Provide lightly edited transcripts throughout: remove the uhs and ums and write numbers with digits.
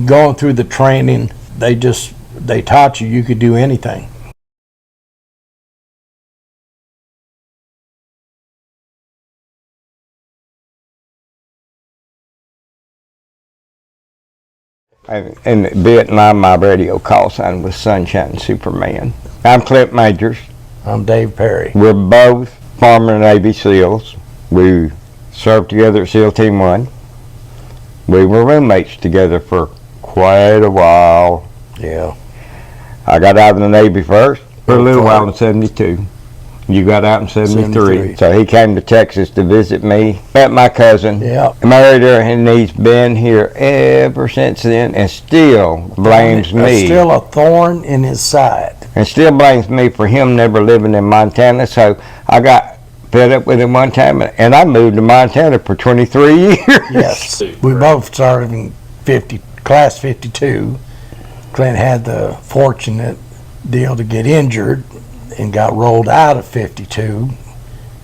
going through the training, they taught you could do anything. In Vietnam, my radio call sign was Sunshine Superman. I'm Clint Majors. I'm Dave Perry. We're both former Navy SEALs. We served together at SEAL Team 1. We were roommates together for quite a while. Yeah. I got out of the Navy first for a little while in 72. You got out in 73. So he came to Texas to visit me, met my cousin, married her, and he's been here ever since then and still blames me. Still a thorn in his side. And still blames me for him never living in Montana. So I got fed up with him one time, and I moved to Montana for 23 years. Yes. We both started in class 52. Clint had the fortunate deal to get injured and got rolled out of 52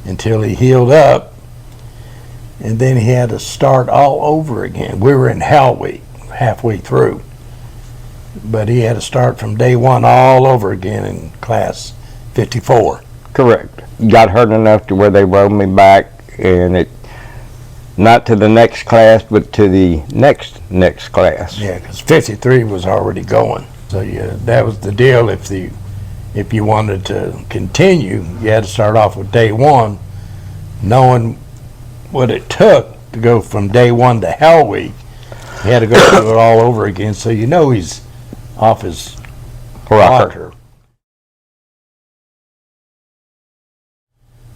until he healed up, and then he had to start all over again. We were in Hell Week, halfway through, but he had to start from day one all over again in class 54. Correct. Got hurt enough to where they rolled me back, and it not to the next class, but to the next class. Yeah, because 53 was already going. So yeah, that was the deal. If you wanted to continue, you had to start off with day one, knowing what it took to go from day one to Hell Week. You had to go through it all over again, so you know he's off his rocker.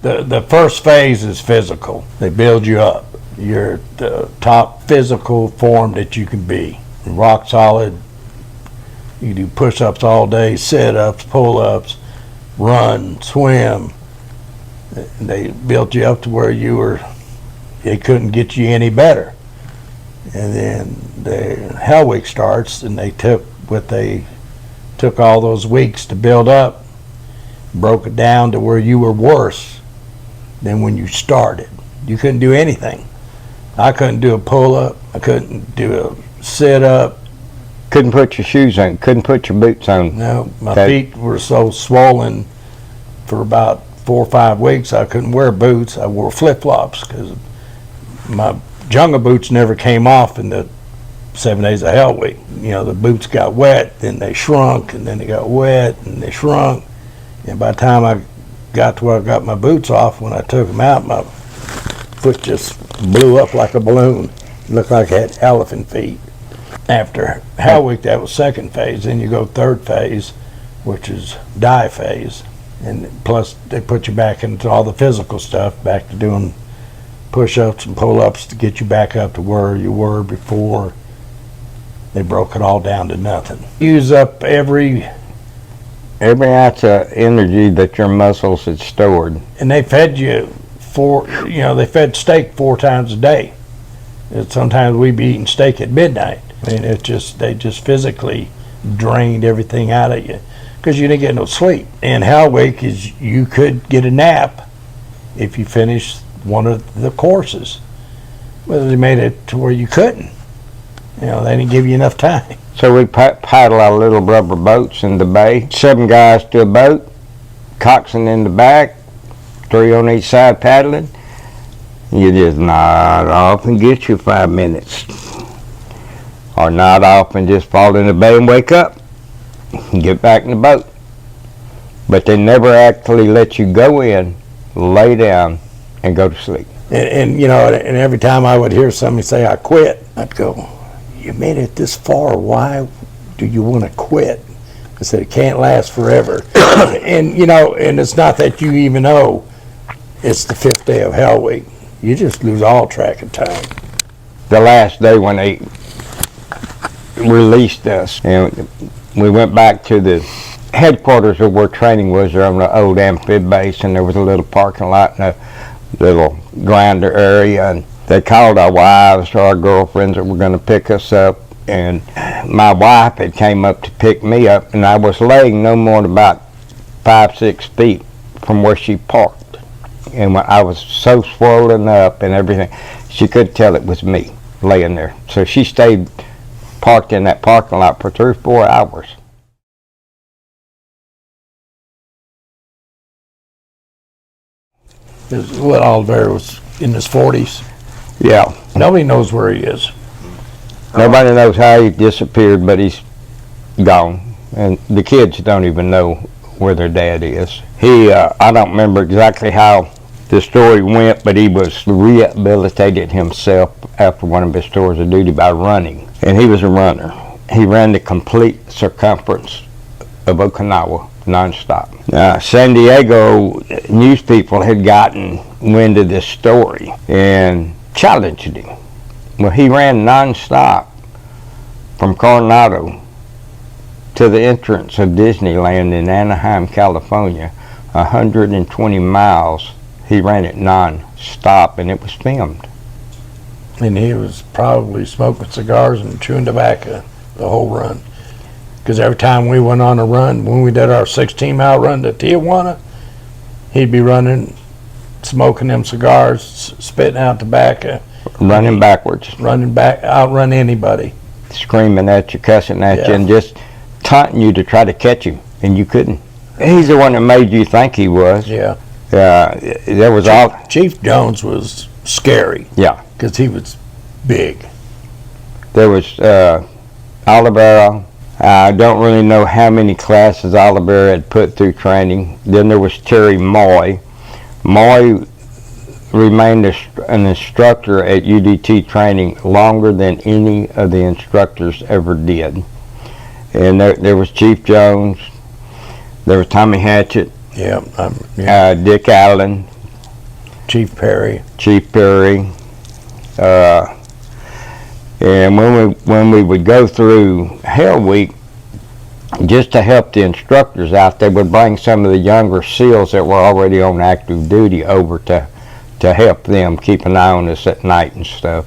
The first phase is physical. They build you up. You're the top physical form that you can be. Rock solid. You do push-ups all day, sit-ups, pull-ups, run, swim. They built you up to where they couldn't get you any better. And then the Hell Week starts, and they took all those weeks to build up, broke it down to where you were worse than when you started. You couldn't do anything. I couldn't do a pull-up. I couldn't do a sit-up. Couldn't put your shoes on, couldn't put your boots on. No, my feet were so swollen for about 4 or 5 weeks I couldn't wear boots. I wore flip-flops because my jungle boots never came off in the 7 days of Hell Week. You know, the boots got wet, then they shrunk, and then they got wet, and they shrunk. And by the time I got to where I got my boots off, when I took them out, my foot just blew up like a balloon. It looked like I had elephant feet. After Hell Week, that was second phase. Then you go third phase, which is die phase. And plus, they put you back into all the physical stuff, back to doing push-ups and pull-ups to get you back up to where you were before they broke it all down to nothing. Use up every ounce of energy that your muscles had stored. And they fed you they fed steak 4 times a day. And sometimes we'd be eating steak at midnight. I mean, they just physically drained everything out of you because you didn't get no sleep. And Hell Week is you could get a nap if you finished one of the courses. But they made it to where you couldn't. You know, they didn't give you enough time. So we paddle our little rubber boats in the bay. 7 guys to a boat, coxswain in the back, 3 on each side paddling. You just nod off and get you 5 minutes. Or nod off and just fall in the bay and wake up and get back in the boat. But they never actually let you go in, lay down, and go to sleep. And you know, and every time I would hear somebody say, I quit, I'd go, you made it this far, why do you want to quit? I said, it can't last forever. And you know, and it's not that you even know it's the 5th day of Hell Week. You just lose all track of time. The last day when they released us, and we went back to the headquarters of where training was there on the old amphib base, and there was a little parking lot and a little grinder area, and they called our wives or our girlfriends that were going to pick us up, and my wife had came up to pick me up, and I was laying no more than about 5-6 feet from where she parked, and when I was so swollen up and everything, she could tell it was me laying there. So she stayed parked in that parking lot for 3 or 4 hours. What, Oliver was in his 40s. Yeah. Nobody knows where he is. Nobody knows how he disappeared, but he's gone. And the kids don't even know where their dad is. I don't remember exactly how the story went, but he was rehabilitated himself after one of his tours of duty by running. And he was a runner. He ran the complete circumference of Okinawa nonstop. San Diego news people had gotten wind of this story and challenged him. Well, he ran nonstop from Coronado to the entrance of Disneyland in Anaheim, California, 120 miles. He ran it non-stop, and it was filmed. And he was probably smoking cigars and chewing tobacco the whole run. Because every time we went on a run, when we did our 16-mile run to Tijuana, he'd be running, smoking them cigars, spitting out tobacco. Running backwards. Running back, outrun anybody. Screaming at you, cussing at Yeah. you, and just taunting you to try to catch him, and you couldn't. He's the one that made you think he was. Yeah. There was Chief Jones was scary. Yeah. Because he was big. There was Olivero. I don't really know how many classes Olivero had put through training. Then there was Terry Moy. Moy remained an instructor at UDT training longer than any of the instructors ever did. And there was Chief Jones. There was Tommy Hatchett. Yeah. Dick Allen. Chief Perry. And when we would go through Hell Week, just to help the instructors out, they would bring some of the younger SEALs that were already on active duty over to help them keep an eye on us at night and stuff.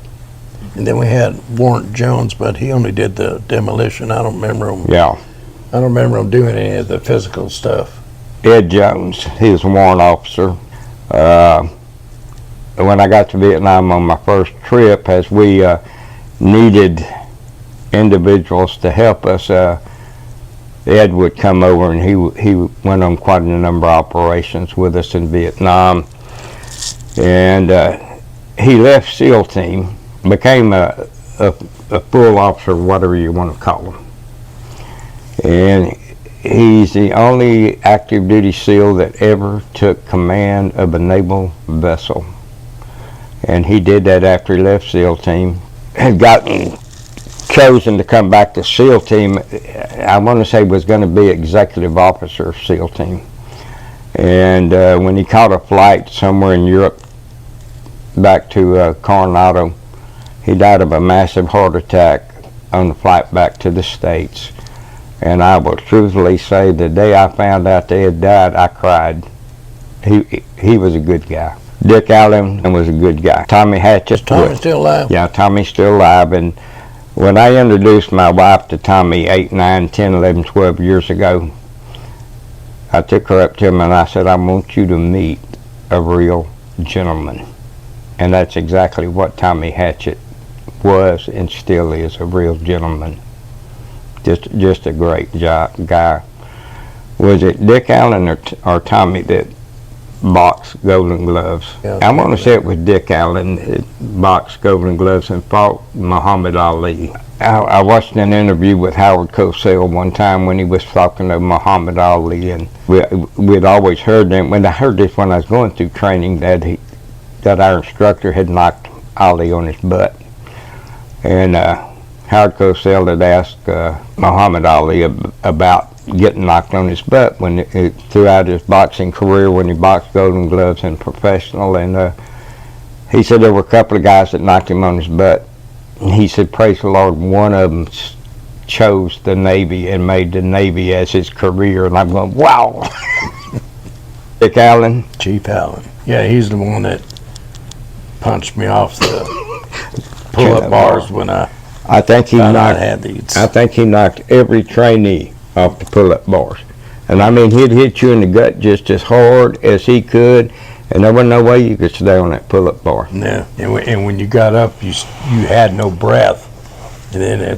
And then we had Warrant Jones, but he only did the demolition. I don't remember him. Yeah. I don't remember him doing any of the physical stuff. Ed Jones, he was a warrant officer. When I got to Vietnam on my first trip, as we needed individuals to help us, Ed would come over, and he went on quite a number of operations with us in Vietnam. And he left SEAL team, became a full officer, whatever you want to call him. And he's the only active duty SEAL that ever took command of a naval vessel. And he did that after he left SEAL team. Had gotten chosen to come back to SEAL team. I want to say was going to be executive officer of SEAL team. And when he caught a flight somewhere in Europe back to Coronado, he died of a massive heart attack on the flight back to the States. And I will truthfully say, the day I found out they had died, I cried. He was a good guy. Dick Allen was a good guy. Tommy Hatchett. Is Tommy still alive? Yeah, Tommy's still alive. And when I introduced my wife to Tommy 8, 9, 10, 11, 12 years ago, I took her up to him and I said, I want you to meet a real gentleman. And that's exactly what Tommy Hatchett was and still is, a real gentleman. Just a great guy. Was it Dick Allen or Tommy that boxed Golden Gloves? Yeah, I want to say it was Dick Allen that boxed Golden Gloves and fought Muhammad Ali. I watched an interview with Howard Cosell one time when he was talking to Muhammad Ali, and we'd always heard them. When I heard this when I was going through training, that our instructor had knocked Ali on his butt. And Howard Cosell had asked Muhammad Ali about getting knocked on his butt throughout his boxing career when he boxed Golden Gloves and professional. And he said there were a couple of guys that knocked him on his butt. And he said, praise the Lord, one of them chose the Navy and made the Navy as his career. And I'm going, wow. Dick Allen. Chief Allen. Yeah, he's the one that punched me off the pull-up bars when I think he had these. I think he knocked every trainee off the pull-up bars. And I mean, he'd hit you in the gut just as hard as he could, and there wasn't no way you could stay on that pull-up bar. Yeah, and when you got up, you had no breath. And then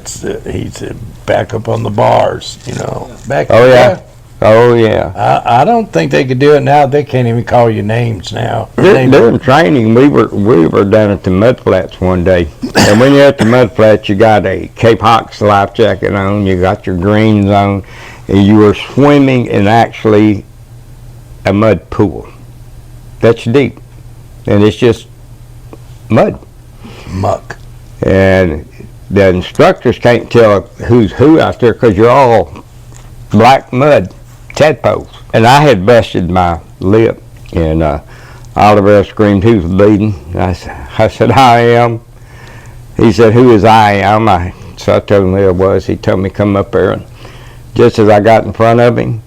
he said, back up on the bars, you know. Back Oh, yeah. Oh, yeah. I don't think they could do it now. They can't even call you names now. During training, we were down at the mud flats one day, and when you're at the mud flats, you got a Cape Hawks life jacket on, you got your greens on, and you were swimming in actually a mud pool. That's deep, and it's just mud. Muck. And the instructors can't tell who's who out there because you're all black mud tadpoles. And I had busted my lip, and Oliver screamed, "Who's bleeding?" I said, "I am." He said, "Who is I am?" So I told him who it was. He told me come up there, and just as I got in front of him,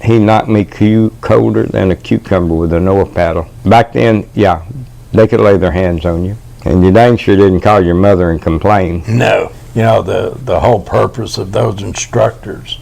he knocked me colder than a cucumber with an oar paddle. Back then, yeah, they could lay their hands on you. And you dang sure didn't call your mother and complain. No. You know, the whole purpose of those instructors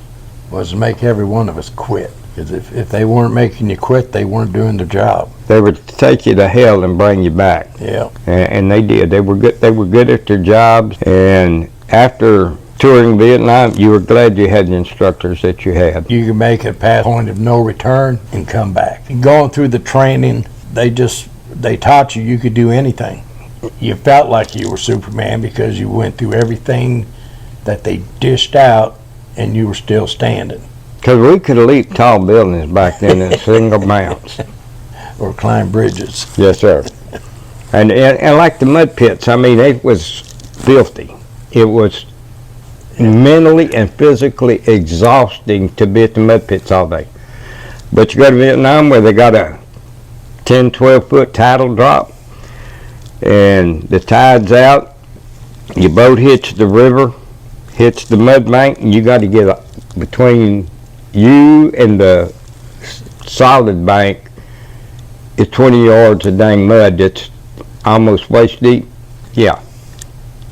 was to make every one of us quit. Because if they weren't making you quit, they weren't doing their job. They would take you to hell and bring you back. Yeah. And they did. They were good. They were good at their jobs. And after touring Vietnam, you were glad you had the instructors that you had. You could make it past point of no return and come back. And going through the training, they taught you could do anything. You felt like you were Superman because you went through everything that they dished out and you were still standing. Because we could leap tall buildings back then in single bounce. Or climb bridges. Yes, sir. And like the mud pits, I mean, it was filthy. It was mentally and physically exhausting to be at the mud pits all day. But you go to Vietnam where they got a 10, 12-foot tidal drop, and the tide's out, your boat hits the river, hits the mud bank, and you got to get between you and the solid bank is 20 yards of dang mud that's almost waist deep. Yeah,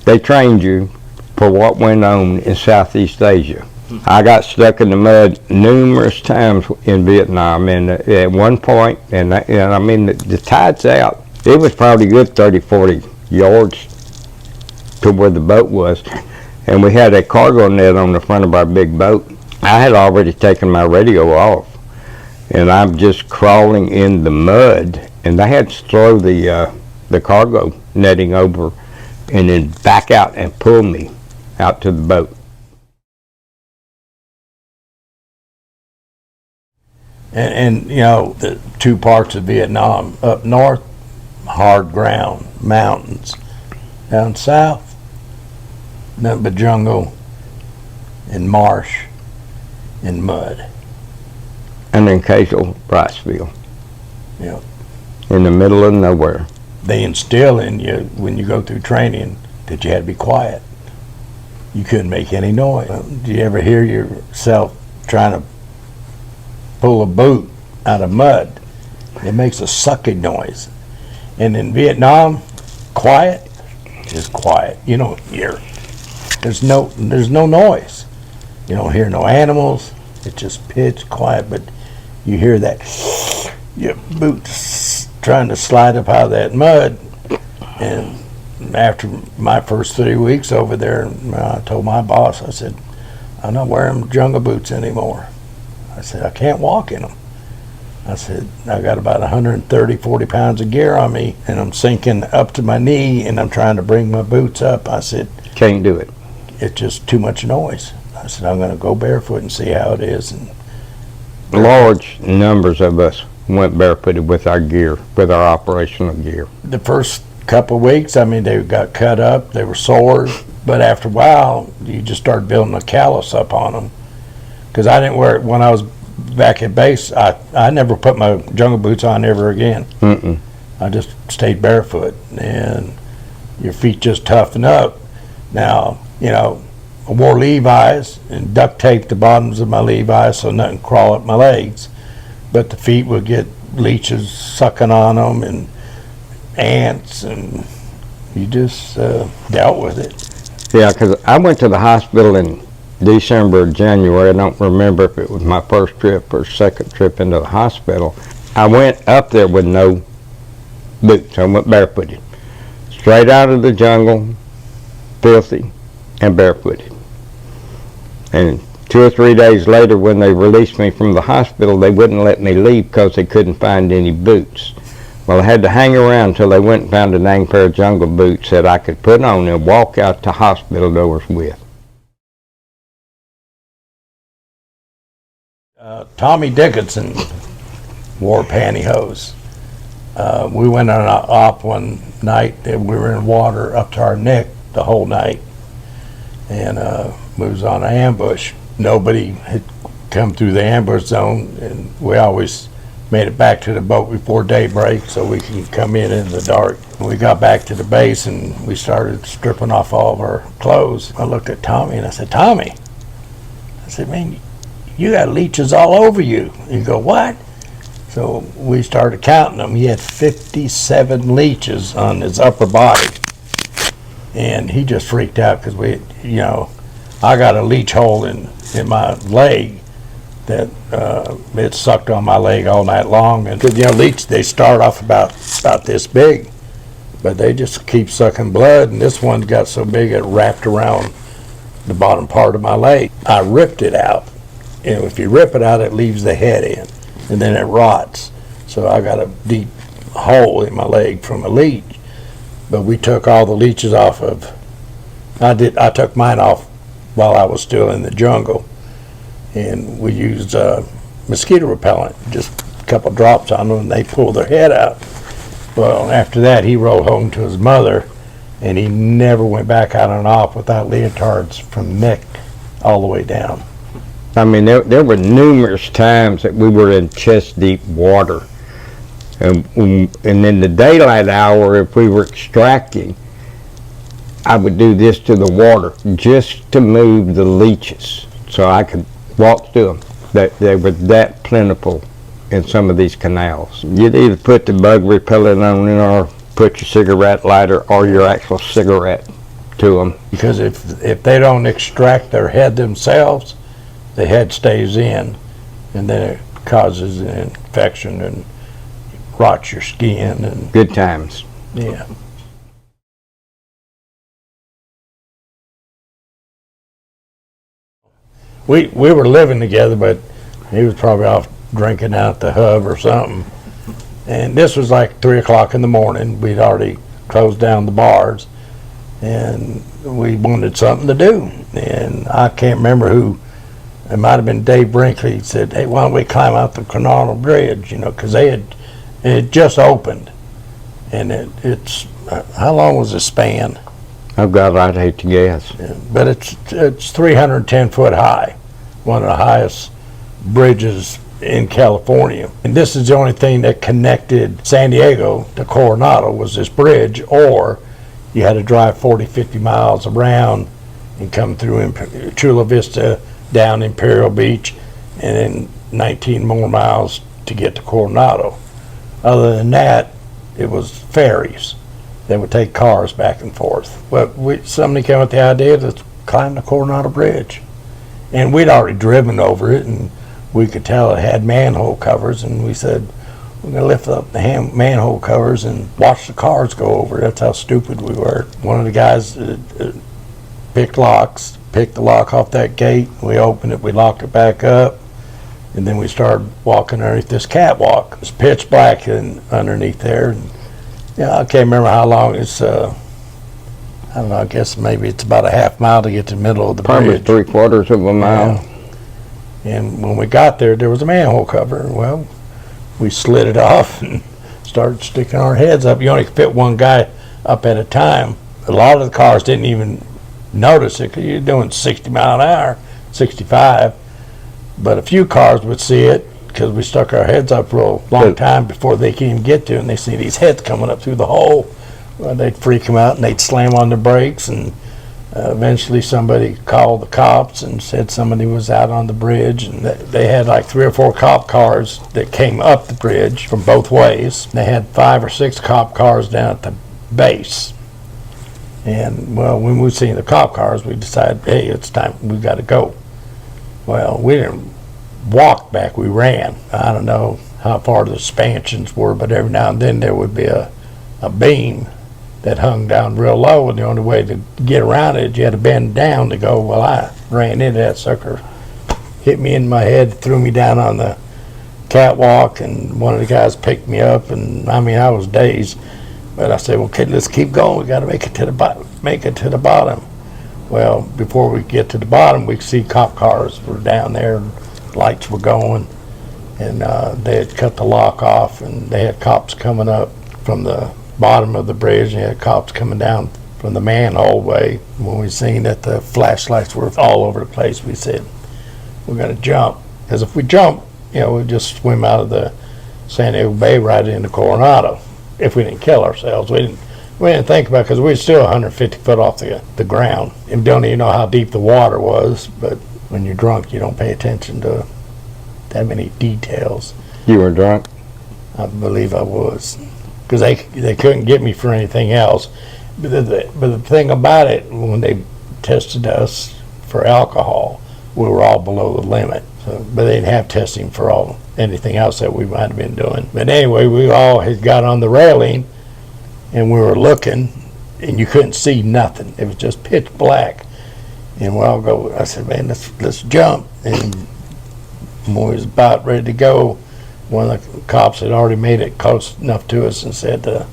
they trained you for what went on in Southeast Asia. I got stuck in the mud numerous times in Vietnam, and at one point, and I mean, the tide's out. It was probably good 30, 40 yards to where the boat was, and we had a cargo net on the front of our big boat. I had already taken my radio off, and I'm just crawling in the mud, and they had to throw the cargo netting over and then back out and pull me out to the boat. And you know, the two parts of Vietnam, up north, hard ground, mountains. Down south, nothing but jungle and marsh and mud. And then occasional rice field. Yeah. In the middle of nowhere. They instill in you when you go through training that you had to be quiet. You couldn't make any noise. Do you ever hear yourself trying to pull a boot out of mud? It makes a sucking noise. And in Vietnam, quiet is quiet. You don't hear. There's no noise. You don't hear no animals. It's just pitch quiet, but you hear that your boots trying to slide up out of that mud. And after my first 3 weeks over there, I told my boss, I said, I'm not wearing jungle boots anymore. I said, I can't walk in them. I said, I got about 130, 40 pounds of gear on me, and I'm sinking up to my knee, and I'm trying to bring my boots up. I said, can't do it. It's just too much noise. I said, I'm going to go barefoot and see how it is. And large numbers of us went barefooted with our gear, with our operational gear. The first couple of weeks, I mean, they got cut up, they were sore, but after a while, you just start building a callus up on them. Because I didn't wear it when I was back at base. I never put my jungle boots on ever again. Mm-mm. I just stayed barefoot, and your feet just toughen up. Now, you know, I wore Levi's and duct taped the bottoms of my Levi's so nothing crawl up my legs, but the feet would get leeches sucking on them and ants, and you just dealt with it. Yeah, because I went to the hospital in December or January. I don't remember if it was my first trip or second trip into the hospital. I went up there with no boots. I went barefooted. Straight out of the jungle, filthy, and barefooted. And 2 or 3 days later, when they released me from the hospital, they wouldn't let me leave because they couldn't find any boots. Well, I had to hang around until they went and found a dang pair of jungle boots that I could put on and walk out to hospital doors with. Tommy Dickinson wore pantyhose. We went on an op one night and we were in water up to our neck the whole night, and we was on an ambush. Nobody had come through the ambush zone, and we always made it back to the boat before daybreak so we can come in the dark. We got back to the base and we started stripping off all of our clothes. I looked at Tommy and I said, "Tommy," I said, "man, you got leeches all over you." He go, "What?" So we started counting them. He had 57 leeches on his upper body. And he just freaked out because I got a leech hole in my leg that it sucked on my leg all night long. And leeches, they start off about this big, but they just keep sucking blood. And this one got so big it wrapped around the bottom part of my leg. I ripped it out. And if you rip it out, it leaves the head in, and then it rots. So I got a deep hole in my leg from a leech. But we took all the leeches off of. I took mine off while I was still in the jungle, and we used mosquito repellent, just a couple drops on them, and they pulled their head out. Well, after that, he rode home to his mother, and he never went back out on op without leotards from neck all the way down. I mean, there were numerous times that we were in chest deep water. And in the daylight hour, if we were extracting, I would do this to the water just to move the leeches so I could walk through them. They were that plentiful in some of these canals. You'd either put the bug repellent on it or put your cigarette lighter or your actual cigarette to them. Because if they don't extract their head themselves, the head stays in, and then it causes an infection and rots your skin. And good times. Yeah. We were living together, but he was probably off drinking out the hub or something. And this was like 3 o'clock in the morning. We'd already closed down the bars, and we wanted something to do. And I can't remember who. It might have been Dave Brinkley. He said, "Hey, why don't we climb out the Coronado Bridge?" Because it had just opened, and it's how long was the span? Oh God, I'd hate to guess. Yeah, but it's 310 foot high, one of the highest bridges in California. And this is the only thing that connected San Diego to Coronado was this bridge, or you had to drive 40, 50 miles around and come through Chula Vista, down Imperial Beach, and then 19 more miles to get to Coronado. Other than that, it was ferries that would take cars back and forth. But somebody came with the idea to climb the Coronado Bridge. And we'd already driven over it, and we could tell it had manhole covers, and we said, we're going to lift up the manhole covers and watch the cars go over. That's how stupid we were. One of the guys picked the lock off that gate. We opened it, we locked it back up, and then we started walking underneath this catwalk. It was pitch black underneath there. And, I can't remember how long it's, I don't know, I guess maybe it's about a half mile to get to the middle of the bridge. Probably 3/4 of a mile. Yeah. And when we got there was a manhole cover. Well, we slid it off and started sticking our heads up. You only could fit one guy up at a time. A lot of the cars didn't even notice it because you're doing 60 mile an hour, 65. But a few cars would see it because we stuck our heads up for a long time before they can even get to it, and they see these heads coming up through the hole. Well, they'd freak them out and they'd slam on the brakes, and eventually somebody called the cops and said somebody was out on the bridge, and they had like 3 or 4 cop cars that came up the bridge from both ways. They had 5 or 6 cop cars down at the base. And well, when we seen the cop cars, we decided, hey, it's time, we got to go. Well, we didn't walk back, we ran. I don't know how far the expansions were, but every now and then there would be a beam that hung down real low, and the only way to get around it, you had to bend down to go. Well, I ran into that sucker, hit me in my head, threw me down on the catwalk, and one of the guys picked me up, and I mean, I was dazed. But I said, well, okay, let's keep going. We got to make it to the bottom. Well, before we get to the bottom, we could see cop cars were down there, and lights were going, and they had cut the lock off, and they had cops coming up from the bottom of the bridge, and they had cops coming down from the manhole way. When we seen that the flashlights were all over the place, we said, we're going to jump. Because if we jump, we'd just swim out of the San Diego Bay right into Coronado. If we didn't kill ourselves, we didn't think about it, because we were still 150 foot off the ground, and don't even know how deep the water was. But when you're drunk, you don't pay attention to that many details. You were drunk? I believe I was, because they couldn't get me for anything else. But the thing about it, when they tested us for alcohol, we were all below the limit. So, but they didn't have testing for anything else that we might have been doing. But anyway, we all had got on the railing, and we were looking, and you couldn't see nothing. It was just pitch black. And we all go, I said, man, let's jump. And when we was about ready to go, one of the cops had already made it close enough to us and said to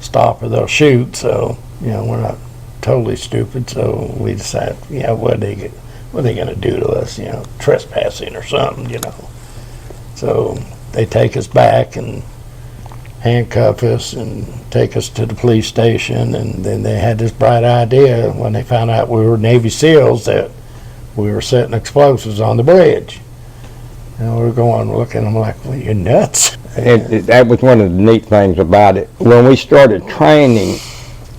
stop or they'll shoot. So, we're not totally stupid. So we decided, what are they going to do to us? Trespassing or something, So they take us back and handcuff us and take us to the police station. And then they had this bright idea when they found out we were Navy SEALs that we were setting explosives on the bridge. And we were going looking, I'm like, well, you're nuts. That was one of the neat things about it. When we started training,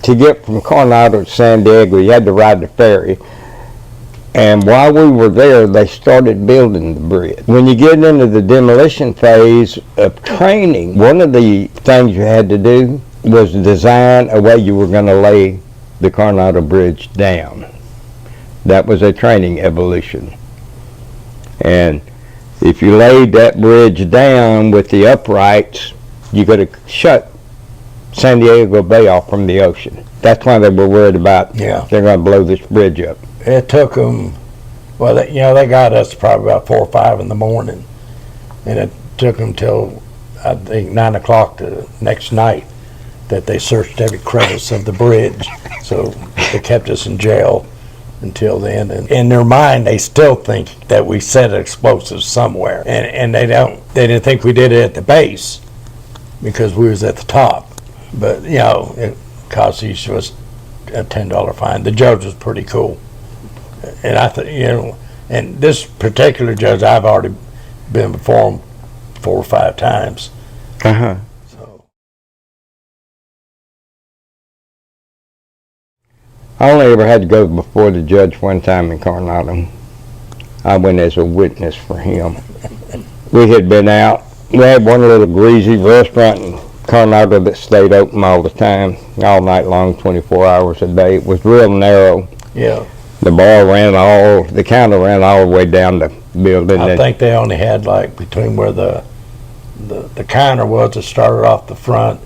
to get from Coronado to San Diego, you had to ride the ferry. And while we were there, they started building the bridge. When you get into the demolition phase of training, one of the things you had to do was design a way you were going to lay the Coronado Bridge down. That was a training evolution. And if you laid that bridge down with the uprights, you could have shut San Diego Bay off from the ocean. That's why they were worried about they're going to blow this bridge up. It took them, well, they got us probably about 4 or 5 in the morning, and it took them till I think 9 o'clock the next night that they searched every crevice of the bridge. So they kept us in jail until then. And in their mind, they still think that we set explosives somewhere, and they didn't think we did it at the base because we was at the top. But it cost each of us a $10 fine. The judge was pretty cool. And I think, and this particular judge, I've already been before him 4 or 5 times. Uh-huh. So I only ever had to go before the judge one time in Coronado. I went as a witness for him. We had been out. We had one little greasy restaurant in Coronado that stayed open all the time, all night long, 24 hours a day. It was real narrow. yeah, The counter ran all the way down the building. I think they only had like between where the counter was, it started off the front.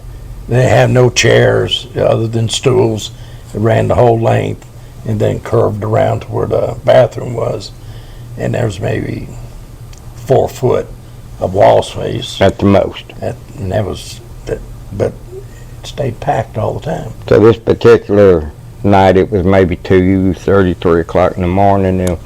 They had no chairs other than stools. It ran the whole length and then curved around to where the bathroom was. And there's maybe 4 foot of wall space. At the most. And that was, but it stayed packed all the time. So this particular night, it was maybe 2:30, 3 o'clock in the morning, and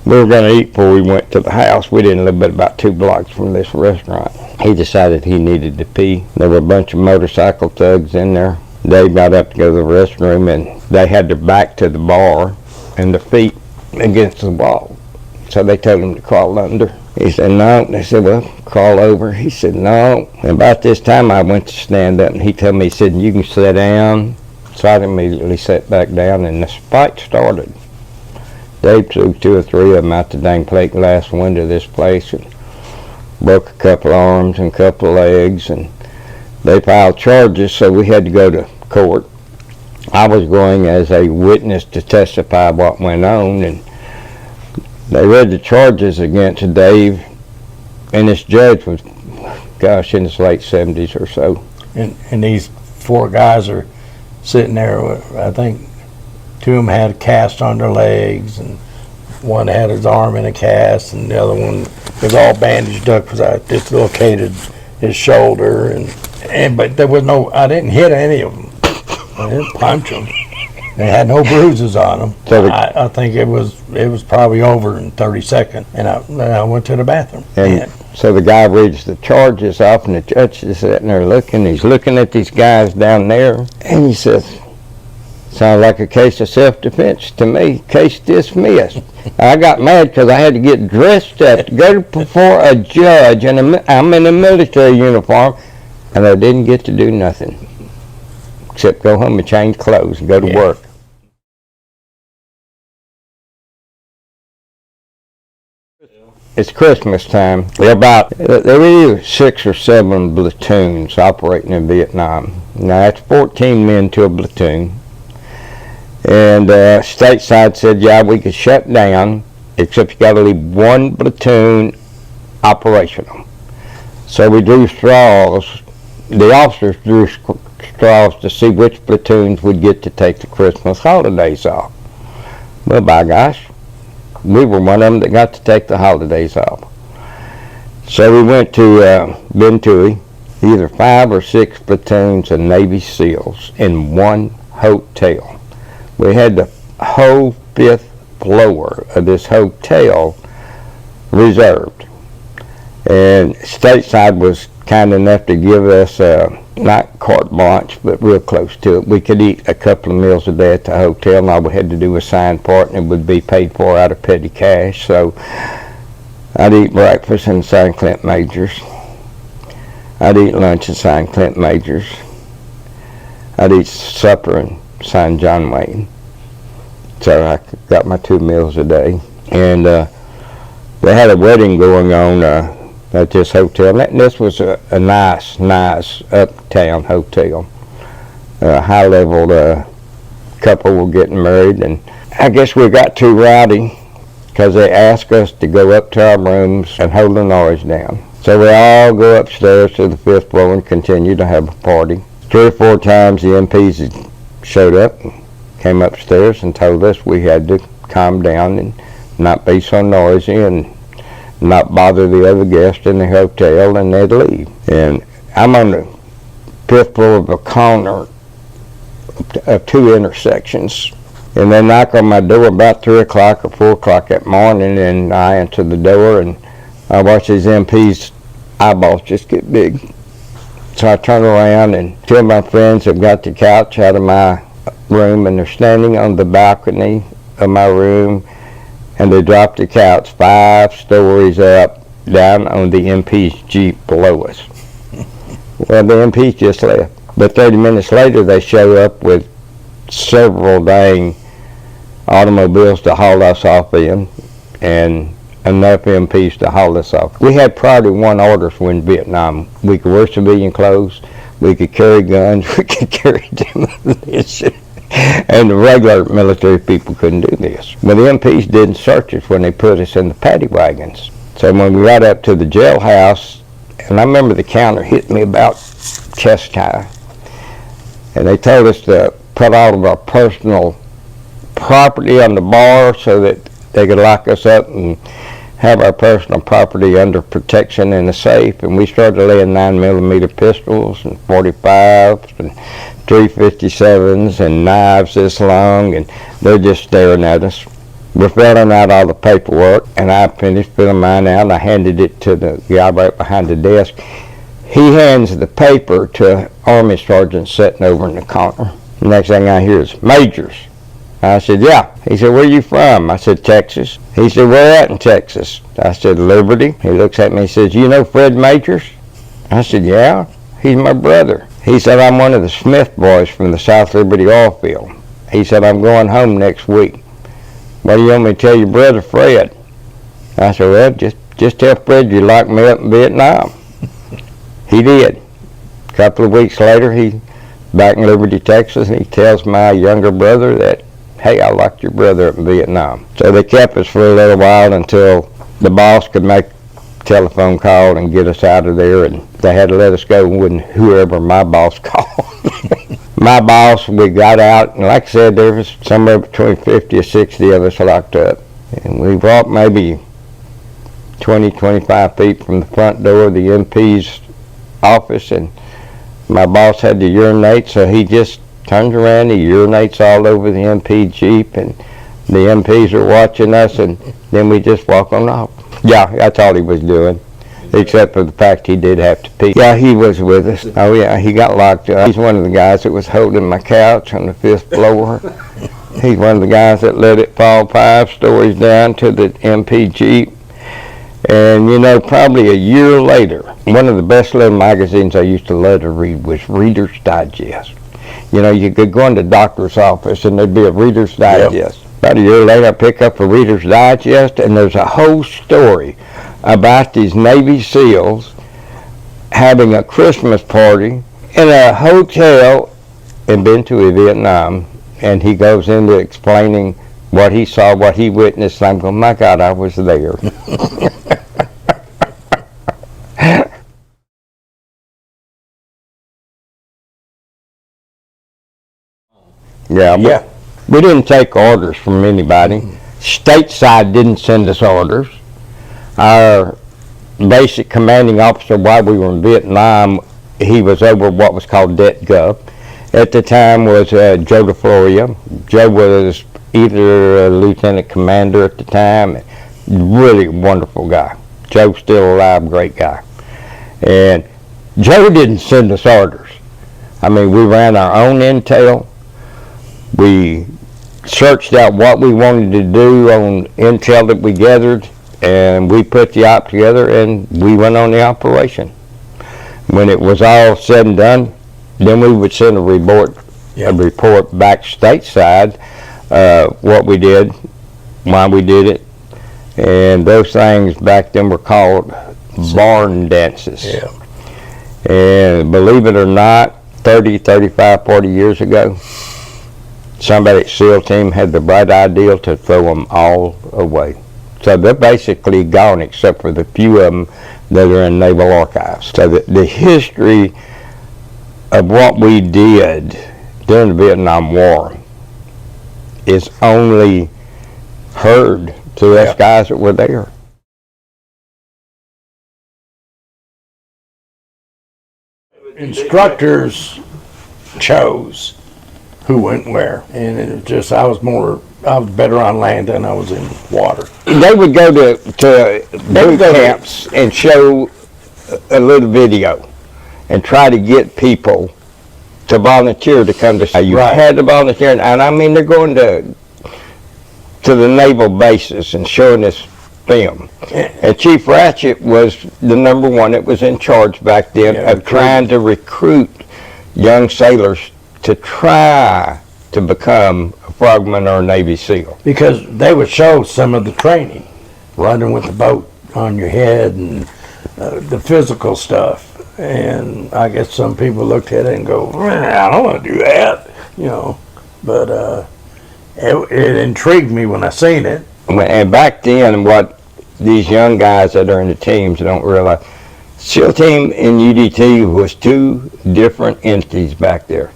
we were going to eat before we went to the house. We didn't live but about 2 blocks from this restaurant. He decided he needed to pee. There were a bunch of motorcycle thugs in there. They got up to go to the restroom, and they had their back to the bar and their feet against the wall. So they told him to crawl under. He said, no. They said, well, crawl over. He said, no. And about this time, I went to stand up, and he told me, he said, you can sit down. So I immediately sat back down, and the fight started. Dave threw 2 or 3 of them out the dang plate glass window of this place and broke a couple arms and a couple legs, and they filed charges, so we had to go to court. I was going as a witness to testify what went on, and they read the charges against Dave, and this judge was, gosh, in his late 70s or so. And these 4 guys are sitting there. I think two of them had a cast on their legs, and one had his arm in a cast, and the other one was all bandaged up because I dislocated his shoulder. But there was I didn't hit any of them. I didn't punch them. They had no bruises on them. So I think it was probably over in 30 seconds, and I went to the bathroom. And so the guy reads the charges off, and the judge is sitting there looking. He's looking at these guys down there, and he says, "Sounds like a case of self-defense to me. Case dismissed." I got mad because I had to get dressed up to go before a judge, and I'm in a military uniform, and I didn't get to do nothing except go home and change clothes and go to work. It's Christmas time. There were either 6 or 7 platoons operating in Vietnam. Now that's 14 men to a platoon. And stateside said, yeah, we could shut down, except you got to leave 1 platoon operational. So we drew straws. The officers drew straws to see which platoons would get to take the Christmas holidays off. Well, by gosh, we were one of them that got to take the holidays off. So we went to Ben Tui, either 5 or 6 platoons of Navy SEALs in one hotel. We had the whole 5th floor of this hotel reserved. And stateside was kind enough to give us not carte blanche, but real close to it. We could eat a couple of meals a day at the hotel, and all we had to do was sign for it, and it would be paid for out of petty cash. So I'd eat breakfast and sign Clint Majors. I'd eat lunch and sign Clint Majors. I'd eat supper and sign John Wayne. So I got my 2 meals a day. And they had a wedding going on at this hotel. And this was a nice uptown hotel. High-level couple were getting married. And I guess we got too rowdy because they asked us to go up to our rooms and hold the noise down. So we all go upstairs to the 5th floor and continue to have a party. 3 or 4 times the MPs showed up, came upstairs and told us we had to calm down and not be so noisy and not bother the other guests in the hotel, and they'd leave. And I'm on the 5th floor of a corner of 2 intersections, and they knock on my door about 3 o'clock or 4 o'clock that morning, and I answer the door, and I watch these MPs' eyeballs just get big. So I turn around, and 2 of my friends have got the couch out of my room, and they're standing on the balcony of my room, and they dropped the couch 5 stories up down on the MP's Jeep below us. Well, the MPs just left. But 30 minutes later, they show up with several dang automobiles to haul us off in, and enough MPs to haul us off. We had priority 1 orders when Vietnam. We could wear civilian clothes, we could carry guns, we could carry ammunition. And the regular military people couldn't do this. But the MPs didn't search us when they put us in the paddy wagons. So when we got up to the jailhouse, and I remember the counter hit me about chest high, and they told us to put all of our personal property on the bar so that they could lock us up and have our personal property under protection in a safe. And we started laying 9mm pistols and 45s and 357s and knives this long, and they're just staring at us. We're filling out all the paperwork, and I finished filling mine out, and I handed it to the guy right behind the desk. He hands the paper to an Army sergeant sitting over in the corner. The next thing I hear is, "Majors." I said, "Yeah." He said, "Where you from?" I said, "Texas." He said, "Where at in Texas?" I said, "Liberty." He looks at me and says, "You know Fred Majors?" I said, "Yeah, he's my brother." He said, "I'm one of the Smith boys from the South Liberty oil field." He said, "I'm going home next week. What do you want me to tell your brother Fred?" I said, "Well, just tell Fred you locked me up in Vietnam." He did. A couple of weeks later, he back in Liberty, Texas, and he tells my younger brother that, "Hey, I locked your brother up in Vietnam." So they kept us for a little while until the boss could make a telephone call and get us out of there, and they had to let us go when whoever my boss called. my boss, we got out, and like I said, there was somewhere between 50 or 60 of us locked up. And we walked maybe 20, 25 feet from the front door of the MP's office, and my boss had to urinate, so he just turns around, he urinates all over the MP Jeep, and the MPs are watching us, and then we just walk on off. Yeah, that's all he was doing, except for the fact he did have to pee. Yeah, he was with us. Oh yeah, he got locked up. He's one of the guys that was holding my couch on the 5th floor. He's one of the guys that let it fall 5 stories down to the MP Jeep. And you know, probably a year later, one of the best little magazines I used to love to read was Reader's Digest. You know, you could go in the doctor's office and there'd be a Reader's Digest. Yep. About a year later, I pick up a Reader's Digest, and there's a whole story about these Navy SEALs having a Christmas party in a hotel in Bentua, Vietnam. And he goes into explaining what he saw, what he witnessed. And I'm going, my God, I was there. Yeah. We didn't take orders from anybody. Stateside didn't send us orders. Our basic commanding officer while we were in Vietnam, he was over what was called Det Gov. At the time was Joe DeFloria. Joe was either a lieutenant commander at the time. Really wonderful guy. Joe's still alive, great guy. And Joe didn't send us orders. I mean, we ran our own intel. We searched out what we wanted to do on intel that we gathered, and we put the op together, and we went on the operation. When it was all said and done, then we would send a report back stateside, what we did, why we did it, and those things back then were called barn dances. Yeah. And believe it or not, 30, 35, 40 years ago, somebody at SEAL team had the bright idea to throw them all away. So they're basically gone except for the few of them that are in naval archives. So the history of what we did during the Vietnam War is only heard to us guys that were there. Instructors chose who went where, and it was just I was better on land than I was in water. They would go to boot camps and show a little video and try to get people to volunteer to come to. You had to volunteer, and I mean they're going to the naval bases and showing this film. And Chief Ratchet was the number one that was in charge back then of trying to recruit young sailors to try to become a frogman or a Navy SEAL. Because they would show some of the training, running with the boat on your head and the physical stuff. And I guess some people looked at it and go, I don't want to do that, you know. But it intrigued me when I seen it. And back then, what these young guys that are in the teams don't realize, SEAL team and UDT was two different entities back there.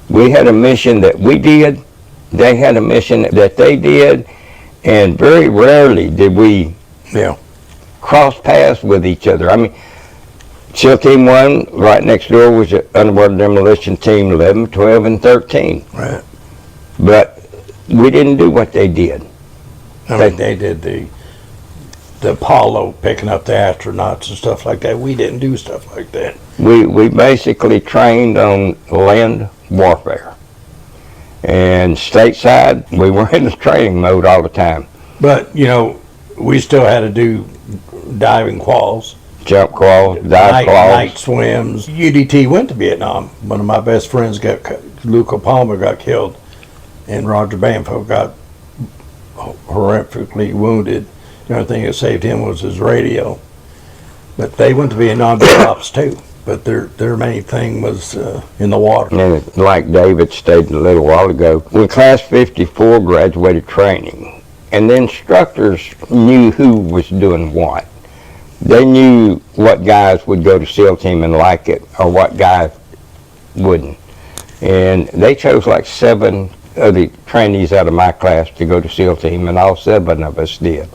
We had a mission that we did, they had a mission that they did, and very rarely did we cross paths with each other. I mean, SEAL Team 1, right next door was the Underwater Demolition Team 11, 12, and 13. Right. But we didn't do what they did. I mean, they did the Apollo, picking up the astronauts and stuff like that. We didn't do stuff like that. We basically trained on land warfare. And stateside, we were in the training mode all the time. But, you know, we still had to do diving quals. Jump quals, dive quals. Night swims. UDT went to Vietnam. One of my best friends Luca Palmer got killed, and Roger Banfield got horrifically wounded. The only thing that saved him was his radio. But they went to Vietnam to ops too. But their main thing was in the water. And like David stated a little while ago, when Class 54 graduated training, and the instructors knew who was doing what. They knew what guys would go to SEAL team and like it, or what guys wouldn't. And they chose like 7 of the trainees out of my class to go to SEAL team, and all 7 of us did.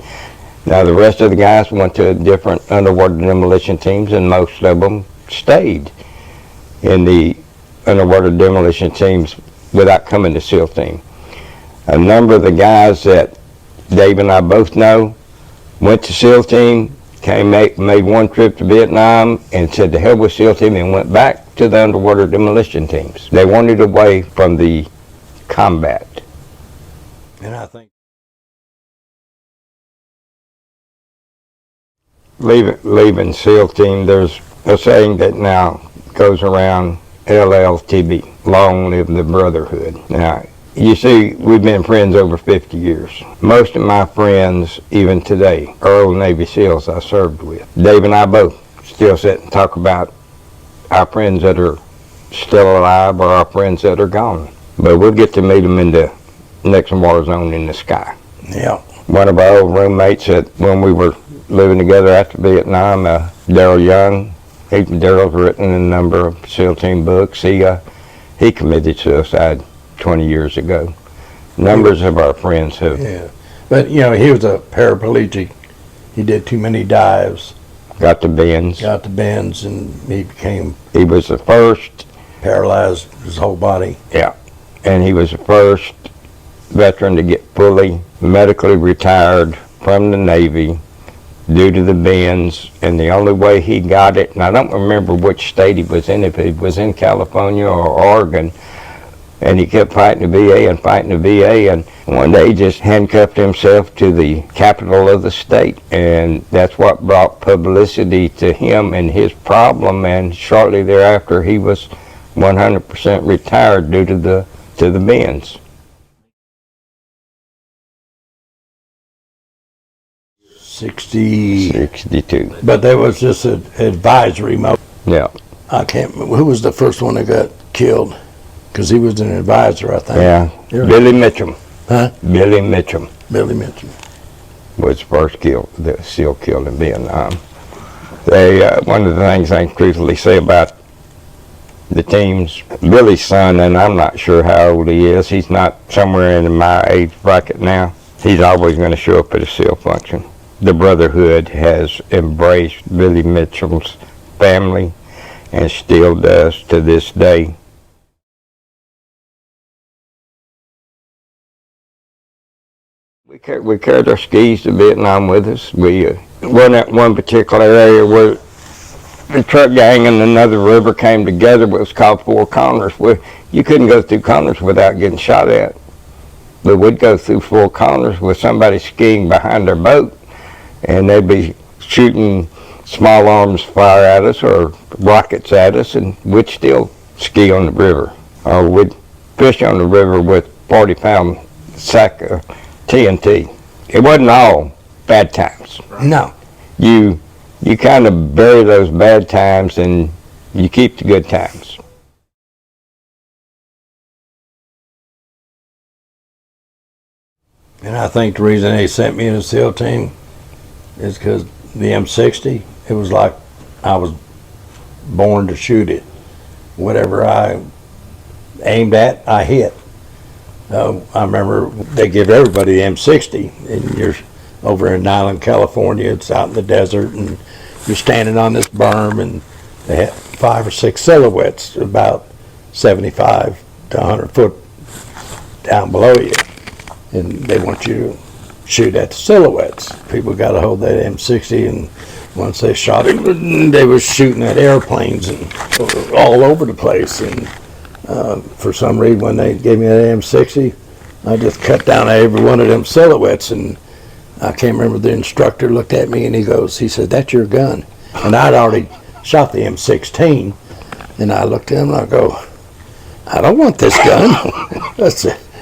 Now the rest of the guys went to different underwater demolition teams, and most of them stayed in the underwater demolition teams without coming to SEAL team. A number of the guys that Dave and I both know went to SEAL team, made one trip to Vietnam, and said to hell with SEAL team, and went back to the underwater demolition teams. They wanted away from the combat. And I think leaving SEAL team, there's a saying that now goes around, LLTB, long live the brotherhood. Now, you see, we've been friends over 50 years. Most of my friends, even today, are old Navy SEALs I served with. Dave and I both still sit and talk about our friends that are still alive or our friends that are gone. But we'll get to meet them in the next war zone in the sky. yeah. One of our old roommates that when we were living together after Vietnam, Daryl Young, Daryl's written a number of SEAL team books. He committed suicide 20 years ago. Numbers of our friends have. Yeah, but he was a paraplegic. He did too many dives. Got the bends. And He was the first. Paralyzed his whole body. Yeah, and he was the first veteran to get fully medically retired from the Navy due to the bends, and the only way he got it, and I don't remember which state he was in, if he was in California or Oregon, and he kept fighting the VA and fighting the VA, and one day he just handcuffed himself to the capital of the state, and that's what brought publicity to him and his problem, and shortly thereafter he was 100% retired due to the bends. 62. But there was just an advisory mode. Yeah. I can't remember who was the first one that got killed, because he was an advisor, I think. Yeah. Billy Mitchum. Huh? Billy Mitchum. Billy Mitchum was the first the SEAL killed in Vietnam. One of the things I can truthfully say about the teams, Billy's son, and I'm not sure how old he is, he's not somewhere in my age bracket now, he's always going to show up at a SEAL function. The brotherhood has embraced Billy Mitchell's family and still does to this day. We carried our skis to Vietnam with us. We went at one particular area where the truck gang and another river came together. It was called Four Corners. You couldn't go through corners without getting shot at. But we'd go through Four Corners with somebody skiing behind their boat, and they'd be shooting small arms fire at us or rockets at us, and we'd still ski on the river. Or we'd fish on the river with 40-pound sack of TNT. It wasn't all bad times. No. You kind of bury those bad times and you keep the good times. And I think the reason they sent me in the SEAL team is because the M60, it was like I was born to shoot it. Whatever I aimed at, I hit. I remember they give everybody the M60, and you're over in Niland, California. It's out in the desert, and you're standing on this berm, and they had 5 or 6 silhouettes about 75 to 100 foot down below you, and they want you to shoot at the silhouettes. People got a hold of that M60, and once they shot it, they were shooting at airplanes and all over the place. And for some reason, when they gave me that M60, I just cut down every one of them silhouettes, and I can't remember, the instructor looked at me and he said, "That's your gun." And I'd already shot the M16, and I looked at him and I go, "I don't want this gun."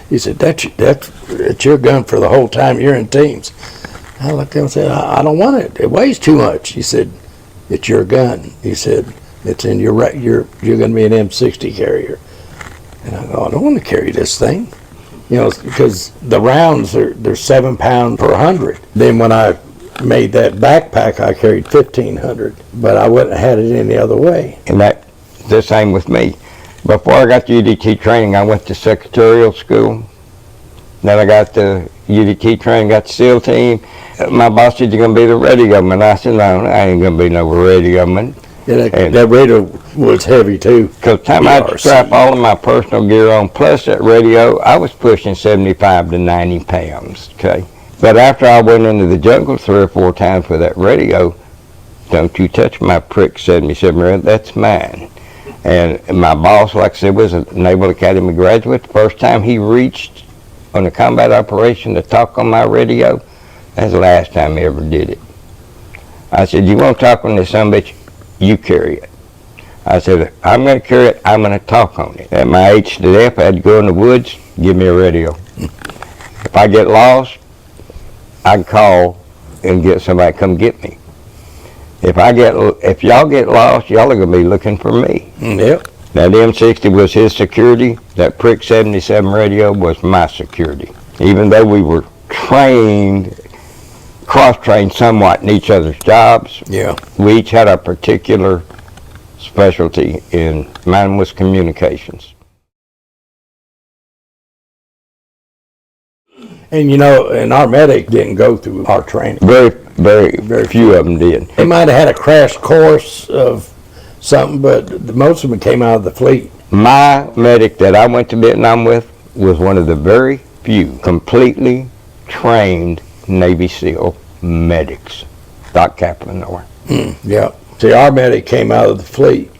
He said, "That's your gun for the whole time you're in teams." I looked at him and said, I don't want it. It weighs too much." He said, "It's your gun." He said, "It's in you're going to be an M60 carrier." And I go, "I don't want to carry this thing." Because the rounds they're 7 pounds per 100. Then when I made that backpack, I carried 1,500, but I wouldn't have had it any other way. And that's the same with me. Before I got the UDT training, I went to secretarial school. Then I got the UDT training, got the SEAL team. My boss said, "You're going to be the radio man." I said, "No, I ain't going to be no radio man." Yeah, that radio was heavy too. Because time I had to strap all of my personal gear on, plus that radio, I was pushing 75 to 90 pounds, okay? But after I went into the jungle 3 or 4 times with that radio, "Don't you touch my prick 77 radio, that's mine." And my boss, like I said, was a Naval Academy graduate. The first time he reached on a combat operation to talk on my radio, that's the last time he ever did it. I said, "You want to talk on this son bitch? You carry it." I said, "If I'm going to carry it, I'm going to talk on it." At my age to death, I had to go in the woods, give me a radio. If I get lost, I can call and get somebody to come get me. If y'all get lost, y'all are going to be looking for me. Yep. That M60 was his security. That Prick 77 radio was my security. Even though we were trained, cross-trained somewhat in each other's jobs, Yeah. we each had our particular specialty, and mine was communications. And and our medic didn't go through our training. Very few of them did. They might have had a crash course of something, but most of them came out of the fleet. My medic that I went to Vietnam with was one of the very few completely trained Navy SEAL medics. Doc Kaplan or. Yeah. See, our medic came out of the fleet,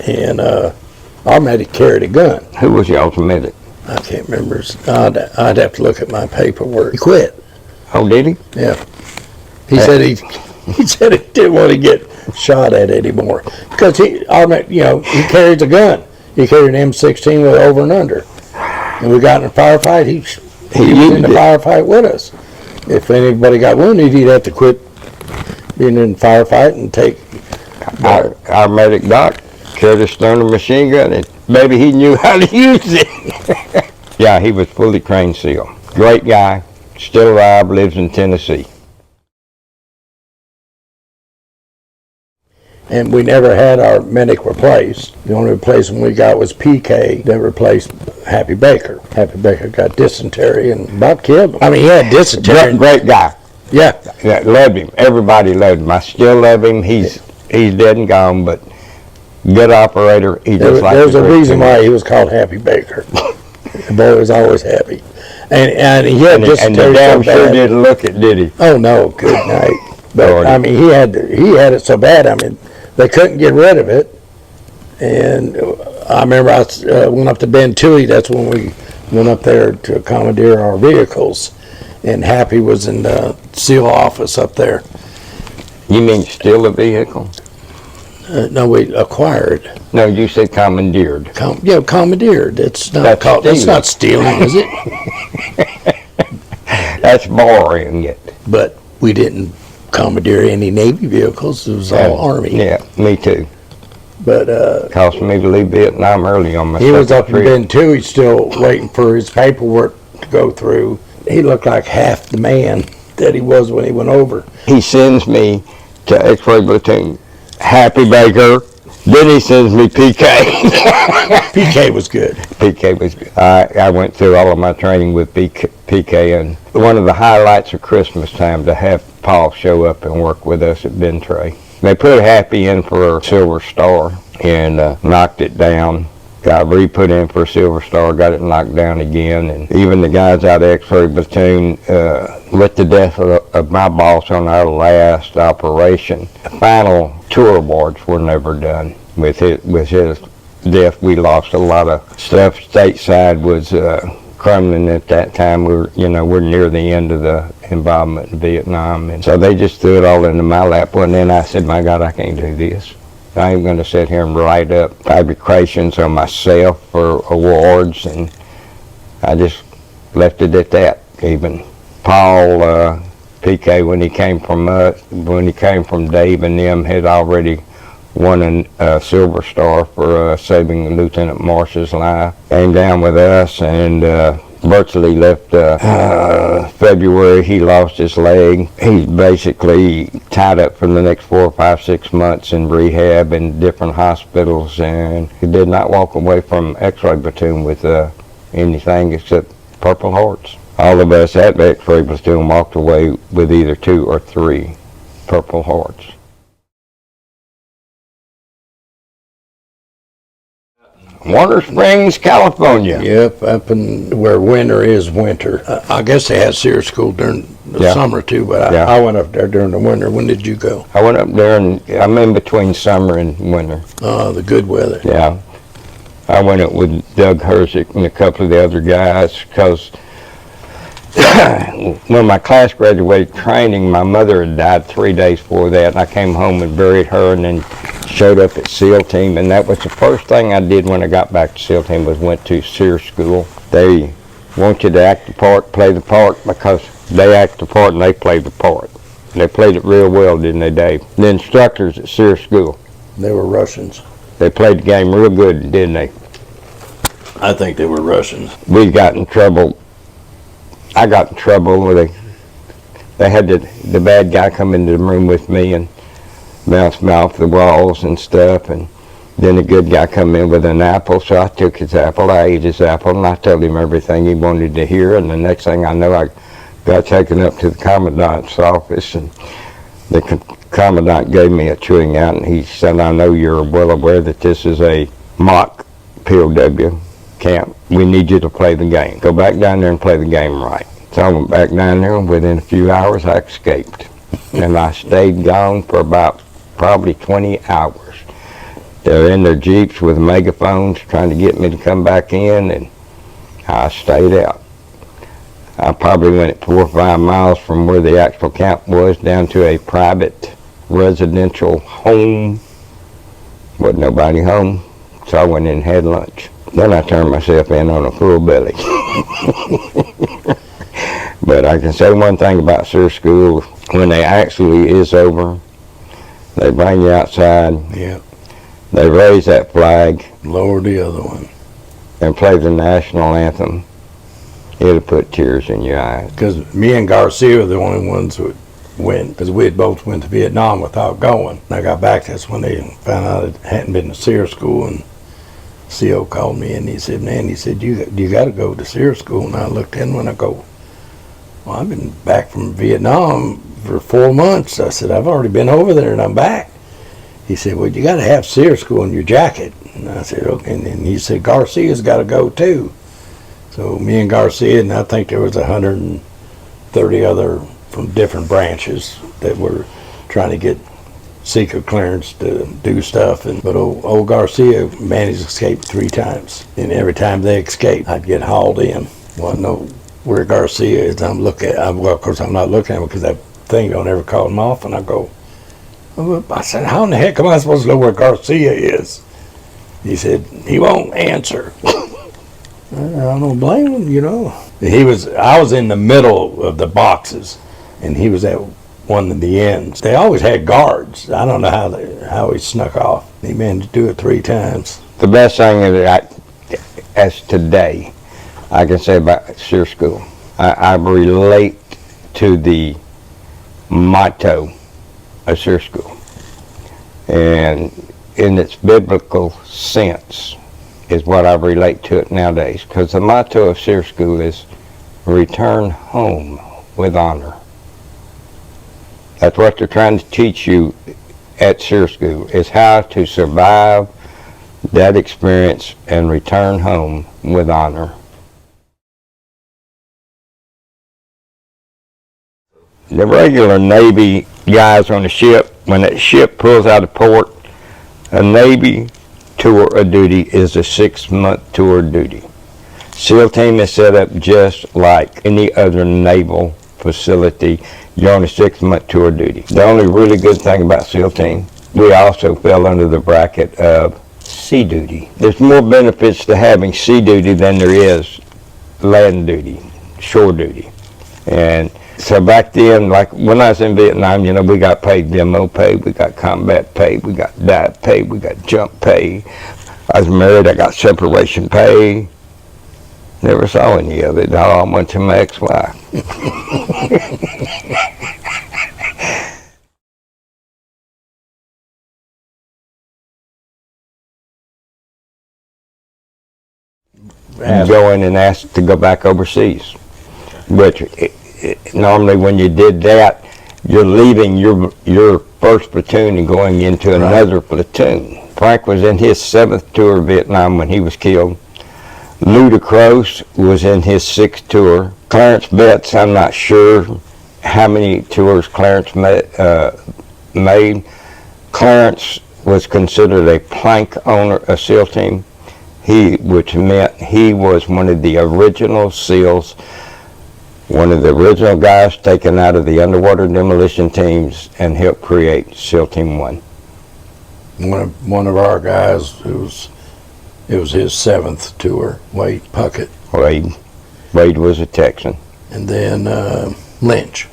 and our medic carried a gun. Who was y'all's medic? I can't remember. I'd have to look at my paperwork. He quit. Oh, did he? Yeah. He said he didn't want to get shot at anymore because he carries a gun. He carried an M16 with over and under, and we got in a firefight. He was in the firefight with us. If anybody got wounded, he'd have to quit being in the firefight and take. Our medic Doc carried a Stoner machine gun, and maybe he knew how to use it. Yeah, he was fully trained SEAL. Great guy, still alive, lives in Tennessee. And we never had our medic replaced. The only replacement we got was PK that replaced Happy Baker. Happy Baker got dysentery and about killed him. I mean, he had dysentery. Great guy. Yeah. Loved him. Everybody loved him. I still love him. He's dead and gone, but good operator. There's a reason why he was called Happy Baker. The boy was always happy. And he had dysentery. And the damn sure didn't look it, did he? Oh, no. Good night. But, I mean, he had it so bad. I mean, they couldn't get rid of it. And I remember I went up to Ben Toohey. That's when we went up there to commandeer our vehicles. And Happy was in the SEAL office up there. You mean steal a vehicle? No, we acquired. No, you said commandeered. Commandeered. It's not That's not stealing, is it? That's borrowing it. But we didn't commandeer any Navy vehicles. It was all Army. Yeah, me too. But cost me to leave Vietnam early on my he was up in trip. Ben Toohey still waiting for his paperwork to go through. He looked like half the man that he was when he went over. He sends me to X-ray platoon, Happy Baker. Then he sends me PK. PK was good. PK was good. I went through all of my training with PK, and one of the highlights of Christmas time to have Paul show up and work with us at Bentray. They put Happy in for a Silver Star and knocked it down. Got re-put in for a Silver Star, got it knocked down again, and even the guys out of X-ray platoon, with the death of my boss on our last operation, the final tour awards were never done. With his death, we lost a lot of stuff. Stateside was crumbling at that time. We're near the end of the involvement in Vietnam, and so they just threw it all into my lap. And then I said, "My God, I can't do this. I ain't going to sit here and write up fabrications on myself for awards," and I just left it at that. Even Paul, PK, when he came from Dave and them, had already won a Silver Star for saving Lieutenant Marsh's life. Came down with us, and virtually left February. He lost his leg. He's basically tied up for the next 4 or 5, 6 months in rehab in different hospitals, and he did not walk away from X-ray platoon with anything except Purple Hearts. All of us at the X-ray platoon walked away with either 2 or 3 Purple Hearts. Water Springs, California. Yep, up in where winter is winter. I guess they had SEER school during the summer too, but I went up there during the winter. When did you go? I went up there, and I'm in between summer and winter. The good weather. Yeah. I went up with Doug Herzick and a couple of the other guys, because when my class graduated training, my mother had died 3 days before that, and I came home and buried her, and then showed up at SEAL team, and that was the first thing I did when I got back to SEAL team, was went to SEER school. They want you to act the part, play the part, because they act the part and they play the part. They played it real well, didn't they, Dave? The instructors at SEER school, They were Russians. they played the game real good, didn't they? I think they were Russians. We got in trouble. I got in trouble where they had the bad guy come into the room with me and bounce me off the walls and stuff, and then the good guy come in with an apple, so I took his apple, I ate his apple, and I told him everything he wanted to hear, and the next thing I know, I got taken up to the commandant's office, and the commandant gave me a chewing out, and he said, I know you're well aware that this is a mock POW camp. We need you to play the game. Go back down there and play the game right. So I went back down there, and within a few hours, I escaped. And I stayed gone for about probably 20 hours. They're in their Jeeps with megaphones trying to get me to come back in, and I stayed out. I probably went 4 or 5 miles from where the actual camp was down to a private residential home. Wasn't nobody home, so I went in and had lunch. Then I turned myself in on a full belly. But I can say one thing about SEER school: when they actually is over, they bring you outside. Yeah. They raise that flag. Lower the other one. And play the national anthem. It'll put tears in your eyes. Because me and Garcia were the only ones who went, because we had both went to Vietnam without going. When I got back, that's when they found out it hadn't been to SEER school, and CO called me and he said, man, he said, you got to go to SEER school. And I looked in when I go, well, I've been back from Vietnam for 4 months. I said, I've already been over there and I'm back. He said, well, you got to have SEER school in your jacket. And I said, okay. And then he said, Garcia's got to go too. So me and Garcia, and I think there was 130 other from different branches that were trying to get secret clearance to do stuff. But old Garcia managed to escape 3 times. And every time they escaped, I'd get hauled in. Well, I know where Garcia is. Well, of course, I'm not looking at him because that thing don't ever call him off. And I go, I said, how in the heck am I supposed to know where Garcia is? He said, he won't answer. I don't blame him, you know. I was in the middle of the boxes, and he was at one of the ends. They always had guards. I don't know how he snuck off. He managed to do it 3 times. The best thing as today, I can say about SEER school, I relate to the motto of SEER school. And in its biblical sense is what I relate to it nowadays. Because the motto of SEER school is return home with honor. That's what they're trying to teach you at SEER school, is how to survive that experience and return home with honor. The regular Navy guys on the ship, when that ship pulls out of port, a Navy tour of duty is a 6-month tour of duty. SEAL team is set up just like any other naval facility. You're on a 6-month tour of duty. The only really good thing about SEAL team, we also fell under the bracket of sea duty. There's more benefits to having sea duty than there is land duty, shore duty. And so back then, like when I was in Vietnam, you know, we got paid demo pay, we got combat pay, we got dive pay, we got jump pay. I was married, I got separation pay. Never saw any of it. I went to my ex-wife. Go in and ask to go back overseas. Which normally when you did that, you're leaving your first platoon and going into another platoon. Frank was in his 7th tour of Vietnam when he was killed. Ludacros was in his 6th tour. Clarence Betts, I'm not sure how many tours Clarence made. Clarence was considered a plank owner, a SEAL team, which meant he was one of the original SEALs, one of the original guys taken out of the underwater demolition teams and helped create SEAL Team 1. One of our guys, it was his 7th tour, Wade Puckett. Wade was a Texan. And then Lynch.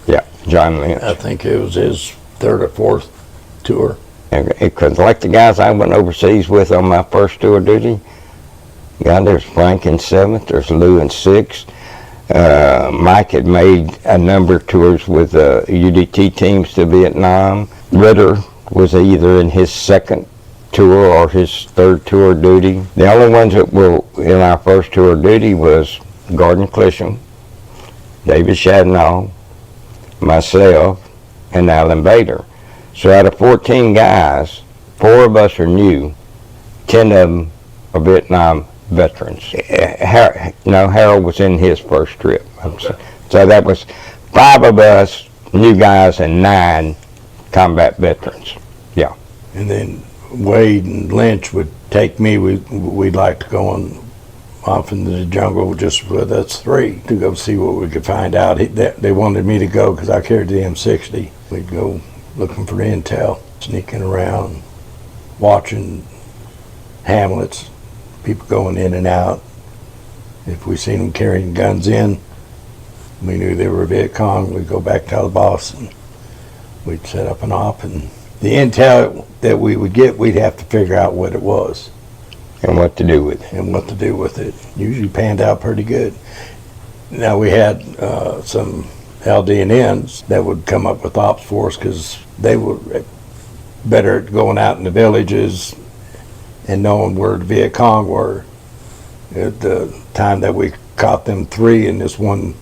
Yeah, John Lynch. I think it was his 3rd or 4th tour. Because like the guys I went overseas with on my first tour duty, there's Frank in 7th, there's Lou in 6th. Mike had made a number of tours with UDT teams to Vietnam. Ritter was either in his 2nd tour or his 3rd tour duty. The only ones that were in our first tour duty was Gordon Clisham, David Shadnall, myself, and Alan Bader. So out of 14 guys, 4 of us are new, 10 of them are Vietnam veterans. Harold was in his first trip. So that was 5 of us new guys and 9 combat veterans. Yeah. And then Wade and Lynch would take me. We'd like to go off into the jungle just with us 3 to go see what we could find out. They wanted me to go because I carried the M60. We'd go looking for intel, sneaking around, watching hamlets, people going in and out. If we seen them carrying guns in, we knew they were Viet Cong. We'd go back to the boss and we'd set up an op, and the intel that we would get, we'd have to figure out what it was. And what to do with it. And what to do with it. Usually panned out pretty good. Now we had some LD&Ns that would come up with ops for us because they were better at going out in the villages and knowing where the Viet Cong were. At the time that we caught them 3 in this one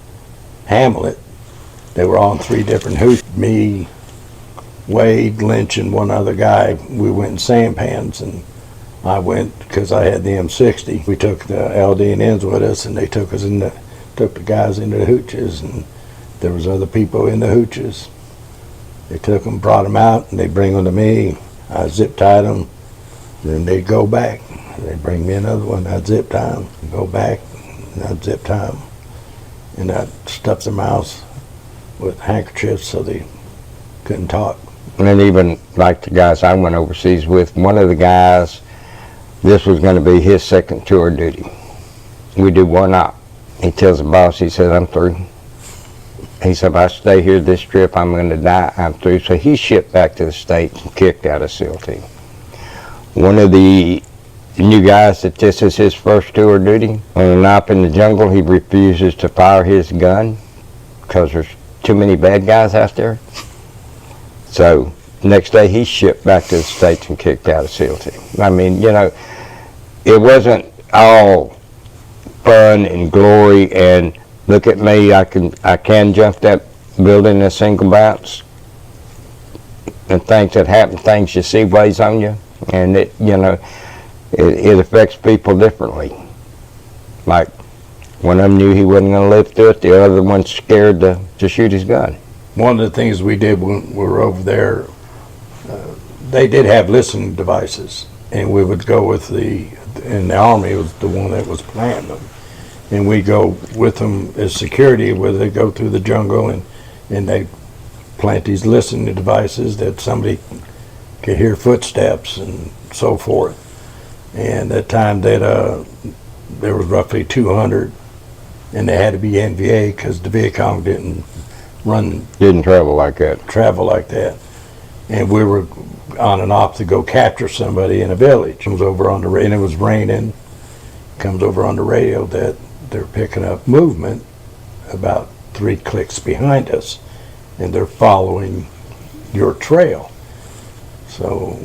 hamlet, they were all in 3 different hoots. Me, Wade, Lynch, and one other guy, we went in sampans, and I went because I had the M60. We took the LD&Ns with us, and they took the guys into the hooches, and there was other people in the hooches. They took them, brought them out, and they bring them to me. I zip tied them, then they'd go back. They'd bring me another one. I'd zip tie them, go back, and I'd zip tie them, and I'd stuff their mouths with handkerchiefs so they couldn't talk. And then even like the guys I went overseas with, one of the guys, this was going to be his 2nd tour duty. We do one op. He tells the boss, he said, I'm through. He said, if I stay here this trip, I'm going to die. I'm through. So he shipped back to the States and kicked out a SEAL team. One of the new guys that this is his first tour duty, on an op in the jungle, he refuses to fire his gun because there's too many bad guys out there. So next day he shipped back to the States and kicked out a SEAL team. I mean, it wasn't all fun and glory and look at me, I can jump that building in a single bounce. And things that happen, things you see weighs on you, and it affects people differently. Like one of them knew he wasn't going to live through it, the other one's scared to shoot his gun. One of the things we did when we were over there, they did have listening devices, and we would go with in the Army, it was the one that was planting them. And we go with them as security, where they go through the jungle and they plant these listening devices that somebody could hear footsteps and so forth. And at the time that there was roughly 200, and they had to be NVA because the Viet Cong didn't travel like that. And we were on an op to go capture somebody in a village. It was over on and it was raining. Comes over on the radio that they're picking up movement about 3 clicks behind us, and they're following your trail. So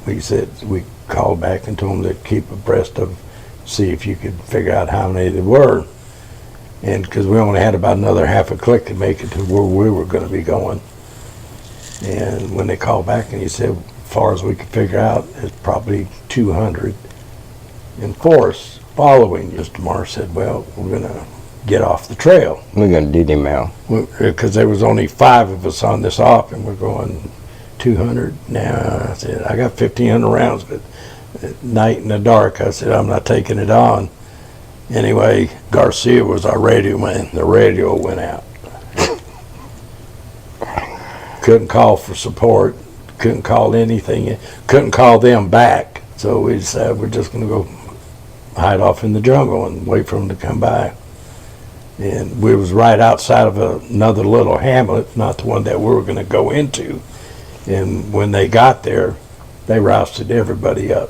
we called back and told them to keep abreast of, see if you could figure out how many there were. And because we only had about another half a click to make it to where we were going to be going. And when they called back and he said, as far as we could figure out, it's probably 200 in force following. Mr. Marr said, well, we're going to get off the trail. We're going to DD-mail. Because there was only 5 of us on this op, and we're going 200 now. I said, I got 1,500 rounds, but at night in the dark, I said, I'm not taking it on. Anyway, Garcia was our radio man. The radio went out. Couldn't call for support, couldn't call anything, couldn't call them back. So we decided we're just going to go hide off in the jungle and wait for them to come by. And we was right outside of another little hamlet, not the one that we were going to go into. And when they got there, they rousted everybody up,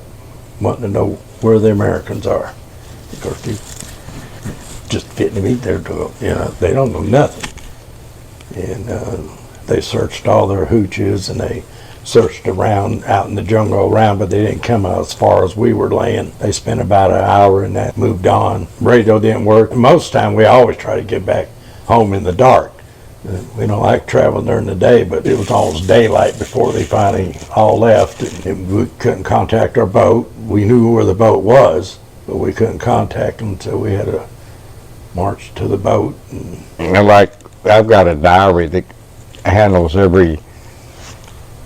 wanting to know where the Americans are. Of course, they just fitting to meet their, they don't know nothing. And they searched all their hooches, and they searched around out in the jungle around, but they didn't come out as far as we were laying. They spent about an hour and that moved on. Radio didn't work. Most of the time, we always try to get back home in the dark. We don't like traveling during the day, but it was almost daylight before they finally all left. And we couldn't contact our boat. We knew where the boat was, but we couldn't contact them, so we had to march to the boat. And like, I've got a diary that handles every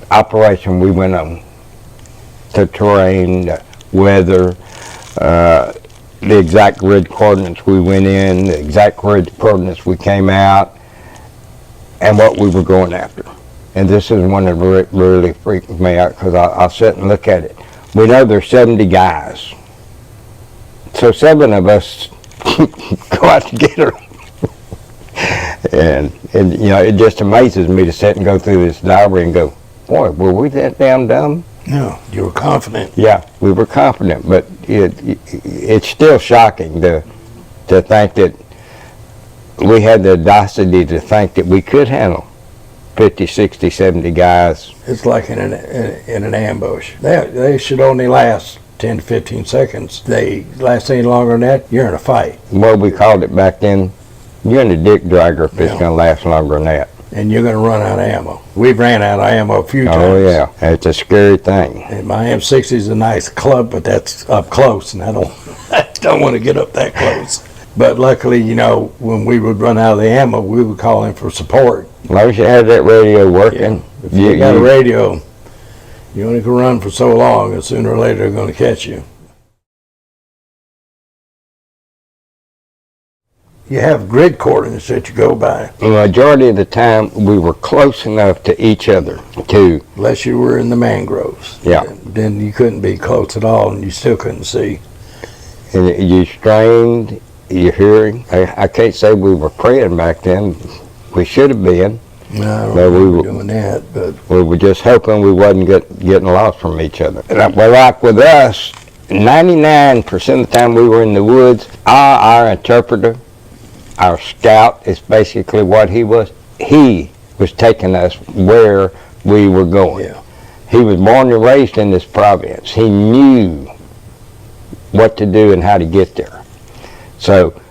operation we went on. The terrain, the weather, the exact grid coordinates we went in, the exact grid coordinates we came out, and what we were going after. And this is one that really freaked me out, because I'll sit and look at it. We know there's 70 guys. So 7 of us go out to get her. And it just amazes me to sit and go through this diary and go, boy, were we that damn dumb? No, you were confident. Yeah, we were confident, but it's still shocking to think that we had the audacity to think that we could handle 50, 60, 70 guys. It's like in an ambush. They should only last 10 to 15 seconds. They last any longer than that, you're in a fight. What we called it back then, you're in a dick dragger if it's going to last longer than that. And you're going to run out of ammo. We've ran out of ammo a few times. Oh yeah, it's a scary thing. And my M60 is a nice club, but that's up close, and I don't want to get up that close. But luckily, when we would run out of the ammo, we would call in for support. As long as you had that radio working. Yeah. If you got a radio, you only can run for so long, and sooner or later they're going to catch you. You have grid coordinates that you go by. The majority of the time, we were close enough to each other to... Unless you were in the mangroves. Yeah. Then you couldn't be close at all, and you still couldn't see. And you strained your hearing. I can't say we were praying back then. We should have been. No, I don't remember doing that, but... We were just hoping we wasn't getting lost from each other. Well, like with us, 99% of the time we were in the woods, our interpreter, our scout is basically what he was. He was taking us where we were going. Yeah. He was born and raised in this province. He knew what to do and how to get there. So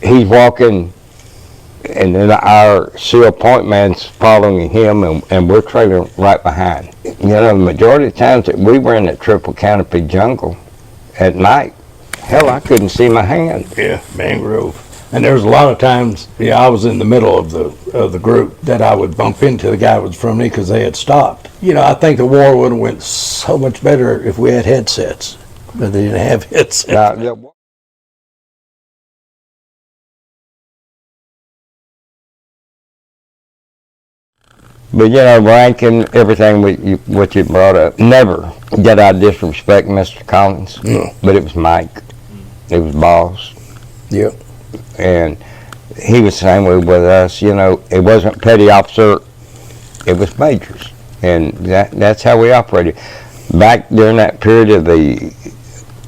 he's walking, and then our SEAL point man's following him, and we're trailing right behind. The majority of the times that we were in that triple canopy jungle at night, hell, I couldn't see my hand. Yeah, mangrove. And there was a lot of times, I was in the middle of the group that I would bump into the guy who was from me because they had stopped. I think the war would have went so much better if we had headsets, but they didn't have headsets. But ranking everything what you brought up, never did I disrespect Mr. Collins. No. But it was Mike. It was Boss. Yep. And he was the same way with us. It wasn't petty officer, it was majors. And that's how we operated. Back during that period of the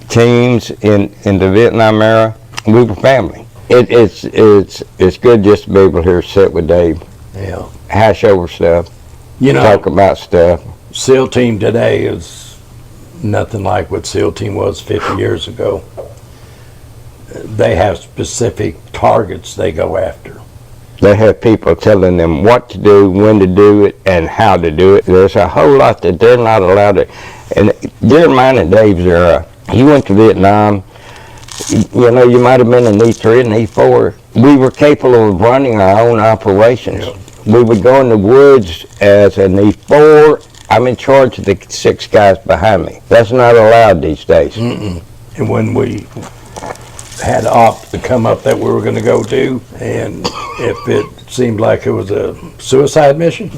teams in the Vietnam era, We were family. It's good just to be able to hear sit with Dave, Yeah. hash over stuff, You know, talk about stuff. SEAL team today is nothing like what SEAL team was 50 years ago. They have specific targets they go after. They have people telling them what to do, when to do it, and how to do it. There's a whole lot that they're not allowed to. And during mine and Dave's era, you went to Vietnam, you know, you might have been in E3 and E4. We were capable of running our own operations. Yeah. We would go in the woods as an E4. I'm in charge of the 6 guys behind me. That's not allowed these days. Mm-mm. And when we had ops to come up that we were going to go to, and if it seemed like it was a suicide mission,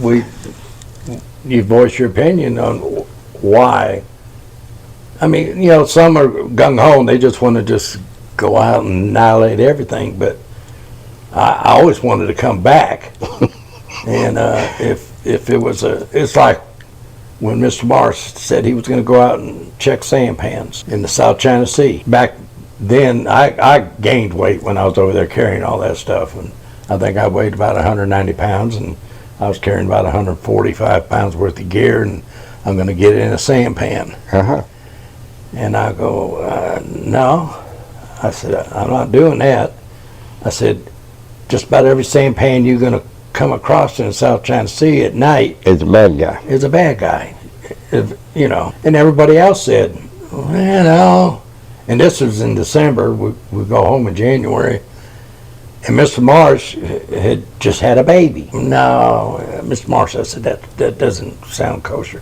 you voice your opinion on why. I mean, you know, some are gung-ho and they just want to just go out and annihilate everything, but I always wanted to come back. And if it was it's like when Mr. Marsh said he was going to go out and check sampans in the South China Sea. Back then, I gained weight when I was over there carrying all that stuff, and I think I weighed about 190 pounds, and I was carrying about 145 pounds worth of gear, and I'm going to get it in a sampan. Uh-huh. And I go, no. I said, I'm not doing that. I said, just about every sampan you're going to come across in the South China Sea at night It's a bad guy. is a bad guy. You know, and everybody else said, well, you know, and this was in December. We go home in January, and Mr. Marsh had just had a baby. No, Mr. Marsh, I said, that doesn't sound kosher.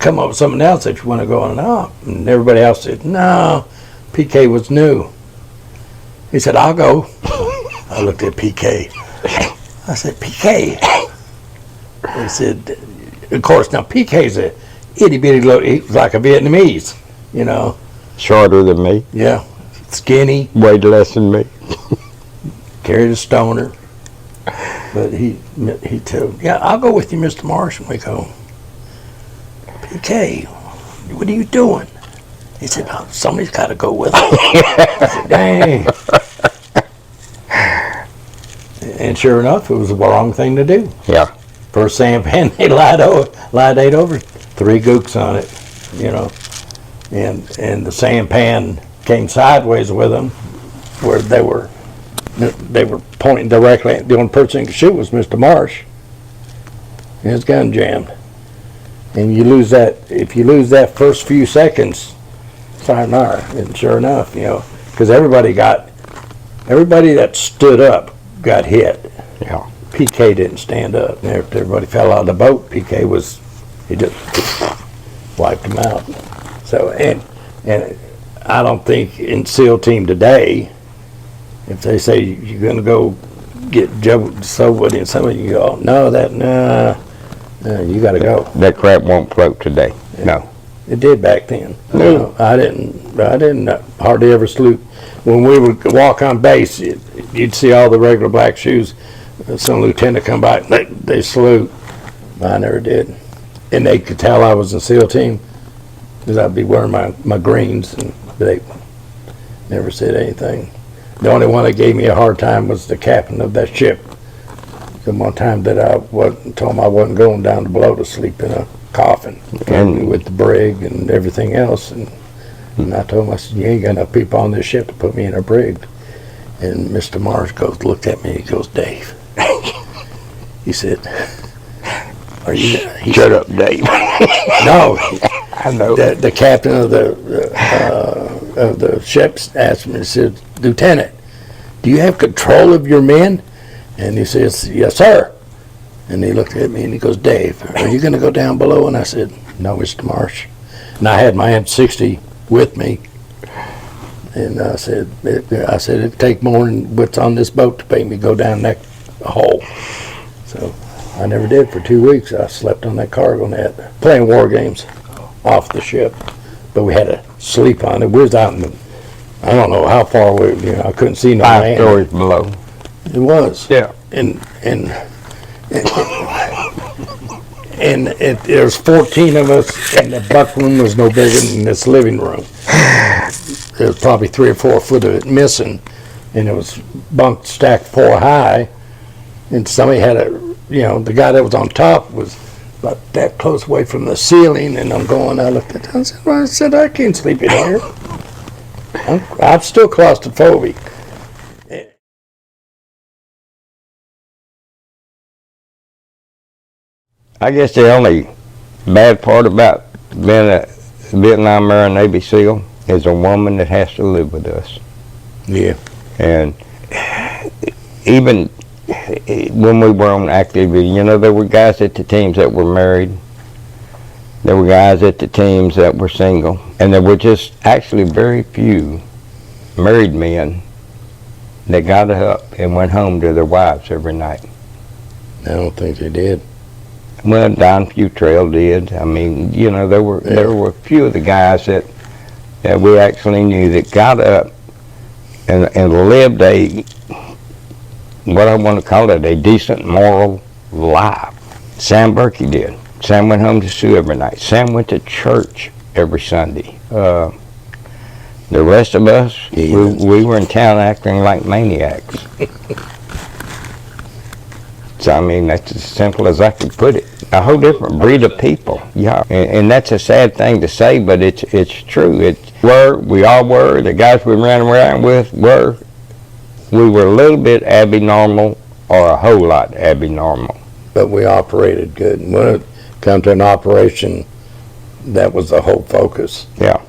Come up with something else that you want to go on and off. And everybody else said, no, PK was new. He said, I'll go. I looked at PK. I said, PK. He said, of course, now PK's a itty bitty little, he's like a Vietnamese, you know. Shorter than me, Yeah, skinny, weighed less than me. carried a stoner. But he told, yeah, I'll go with you, Mr. Marsh. And we go, PK, what are you doing? He said, oh, somebody's got to go with us. I said, dang. And sure enough, it was the wrong thing to do. Yeah. For a sampan, they lied over 3 gooks on it, you know. And the sampan came sideways with them, where they were pointing directly at the only person who could shoot was Mr. Marsh. His gun jammed. And you lose that, if you lose that first few seconds, sayonara. And sure enough, you know, because everybody that stood up got hit. Yeah. PK didn't stand up. And after everybody fell out of the boat, PK he just wiped them out. So, and I don't think in SEAL team today, if they say you're going to go get somebody and somebody, you go, no, you got to go. That crap won't float today. Yeah. No. It did back then. No. I didn't hardly ever salute. When we would walk on base, you'd see all the regular black shoes. Some lieutenant come by, they salute. I never did. And they could tell I was in SEAL team because I'd be wearing my greens, and they never said anything. The only one that gave me a hard time was the captain of that ship. The one time that I told him I wasn't going down below to sleep in a coffin and with the brig and everything else. And I told him, I said, you ain't got enough people on this ship to put me in a brig. And Mr. Marsh looked at me, and he goes, Dave. He said, are you? Shut up, Dave. No. I know. The captain of the ship asked me, he said, Lieutenant, do you have control of your men? And he says, yes, sir. And he looked at me and he goes, Dave, are you going to go down below? And I said, no, Mr. Marsh. And I had my M60 with me. And I said, it'd take more than what's on this boat to make me go down that hole. So I never did for 2 weeks. I slept on that cargo net, playing war games off the ship. But we had to sleep on it. We was out in the, I don't know how far away, I couldn't see no 5 land. stories below. It was. Yeah. And there's 14 of us, and the bunk room was no bigger than this living room. there was probably 3 or 4 foot of it missing, and it was bunked, stacked 4 high, and somebody had the guy that was on top was about that close away from the ceiling, and I looked at it, I said, I can't sleep in here. I'm still claustrophobic. I guess the only bad part about being a Vietnam era Navy SEAL is a woman that has to live with us. Yeah. And even when we were on active duty, there were guys at the teams that were married. There were guys at the teams that were single. And there were just actually very few married men that got up and went home to their wives every night. I don't think they did. Well, Don Futrell did. I mean, there were a few of the guys that we actually knew that got up and lived what I want to call it, a decent moral life. Sam Berkey did. Sam went home to Sioux every night. Sam went to church every Sunday. The rest of us, we were in town acting like maniacs. So, I mean, that's as simple as I could put it. A whole different breed of people, yeah. And that's a sad thing to say, but it's true. We all were, the guys we ran around with we were a little bit abnormal or a whole lot abnormal. But we operated good. And when it come to an operation, that was the whole focus. Yeah.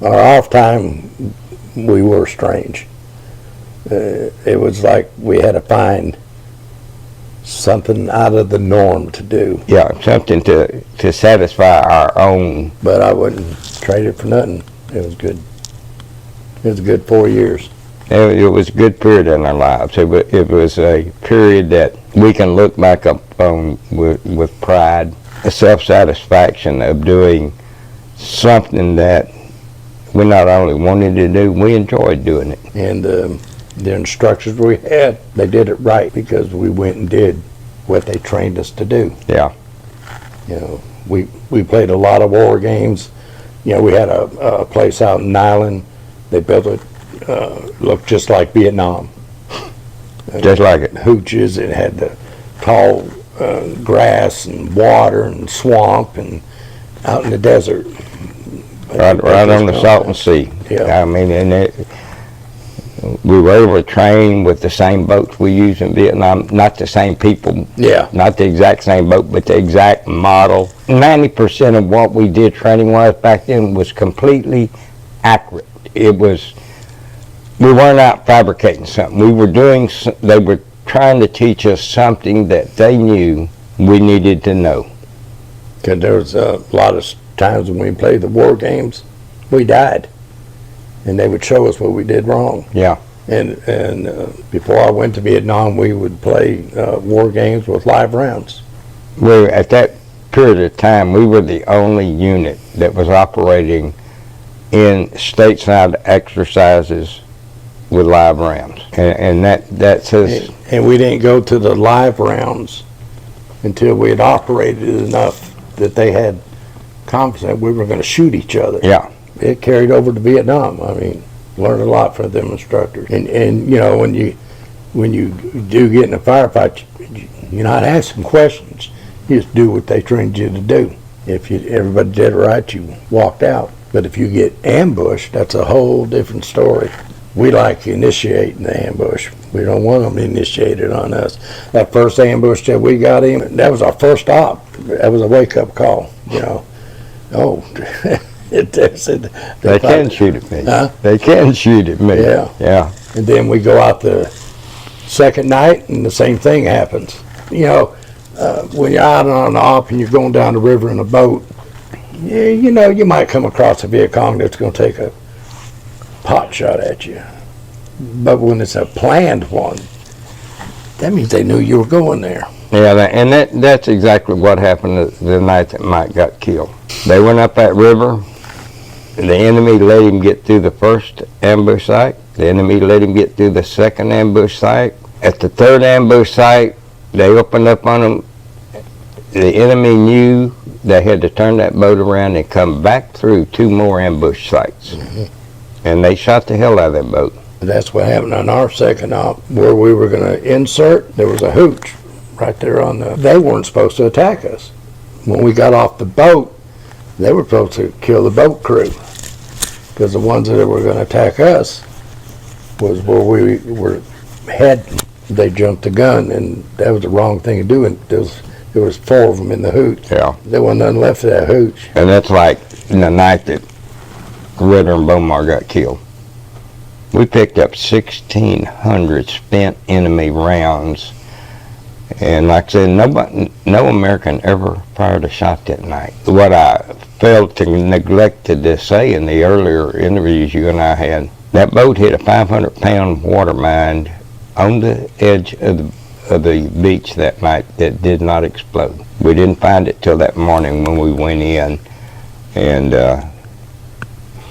Our off time, we were strange. It was like we had to find something out of the norm to do. Yeah, something to satisfy our own. But I wouldn't trade it for nothing. It was good. It was a good 4 years. It was a good period in our lives. It was a period that we can look back on with pride, a self-satisfaction of doing something that we not only wanted to do, we enjoyed doing it. And the instructors we had, they did it right because we went and did what they trained us to do. Yeah. We played a lot of war games. We had a place out in Nyland. They built it, looked just like Vietnam. Just like it. Hooches. It had the tall grass and water and swamp and out in the desert. Right on the Salton Sea. Yeah. I mean, we were able to train with the same boats we used in Vietnam, not the same people. Yeah. Not the exact same boat, but the exact model. 90% of what we did training-wise back then was completely accurate. We weren't out fabricating something. They were trying to teach us something that they knew we needed to know. Because there was a lot of times when we played the war games, we died. And they would show us what we did wrong. Yeah. And before I went to Vietnam, we would play war games with live rounds. At that period of time, we were the only unit that was operating in stateside exercises with live rounds. And that says... And we didn't go to the live rounds until we had operated enough that they had confidence that we were going to shoot each other. Yeah. It carried over to Vietnam. I mean, learned a lot from them instructors. And when you do get in a firefight, you're not asking questions. You just do what they trained you to do. If everybody did it right, you walked out. But if you get ambushed, that's a whole different story. We like initiating the ambush. We don't want them initiated on us. That first ambush that we got in, that was our first stop. That was a wake-up call. Oh. They can shoot at me. Huh? They can shoot at me. Yeah. Yeah. And then we go out the second night and the same thing happens. When you're out on an op and you're going down the river in a boat, you might come across a Viet Cong that's going to take a pot shot at you. But when it's a planned one, that means they knew you were going there. Yeah, and that's exactly what happened the night that Mike got killed. They went up that river. The enemy let him get through the first ambush site. The enemy let him get through the second ambush site. At the third ambush site, they opened up on him. The enemy knew they had to turn that boat around and come back through 2 more ambush sites. Mm-hmm. and they shot the hell out of that boat. That's what happened on our second op, where we were going to insert. There was a hooch right there on the. They weren't supposed to attack us. When we got off the boat, they were supposed to kill the boat crew, because the ones that were going to attack us was where we were heading. They jumped the gun, and that was the wrong thing to do. And there was 4 of them in the hooch. Yeah. There wasn't nothing left of that hooch. And that's like the night that Ritter and Bomar got killed. We picked up 1,600 spent enemy rounds. And like I said, no American ever fired a shot that night. What I failed to neglected to say in the earlier interviews you and I had, that boat hit a 500-pound water mine on the edge of the beach that night that did not explode. We didn't find it till that morning when we went in and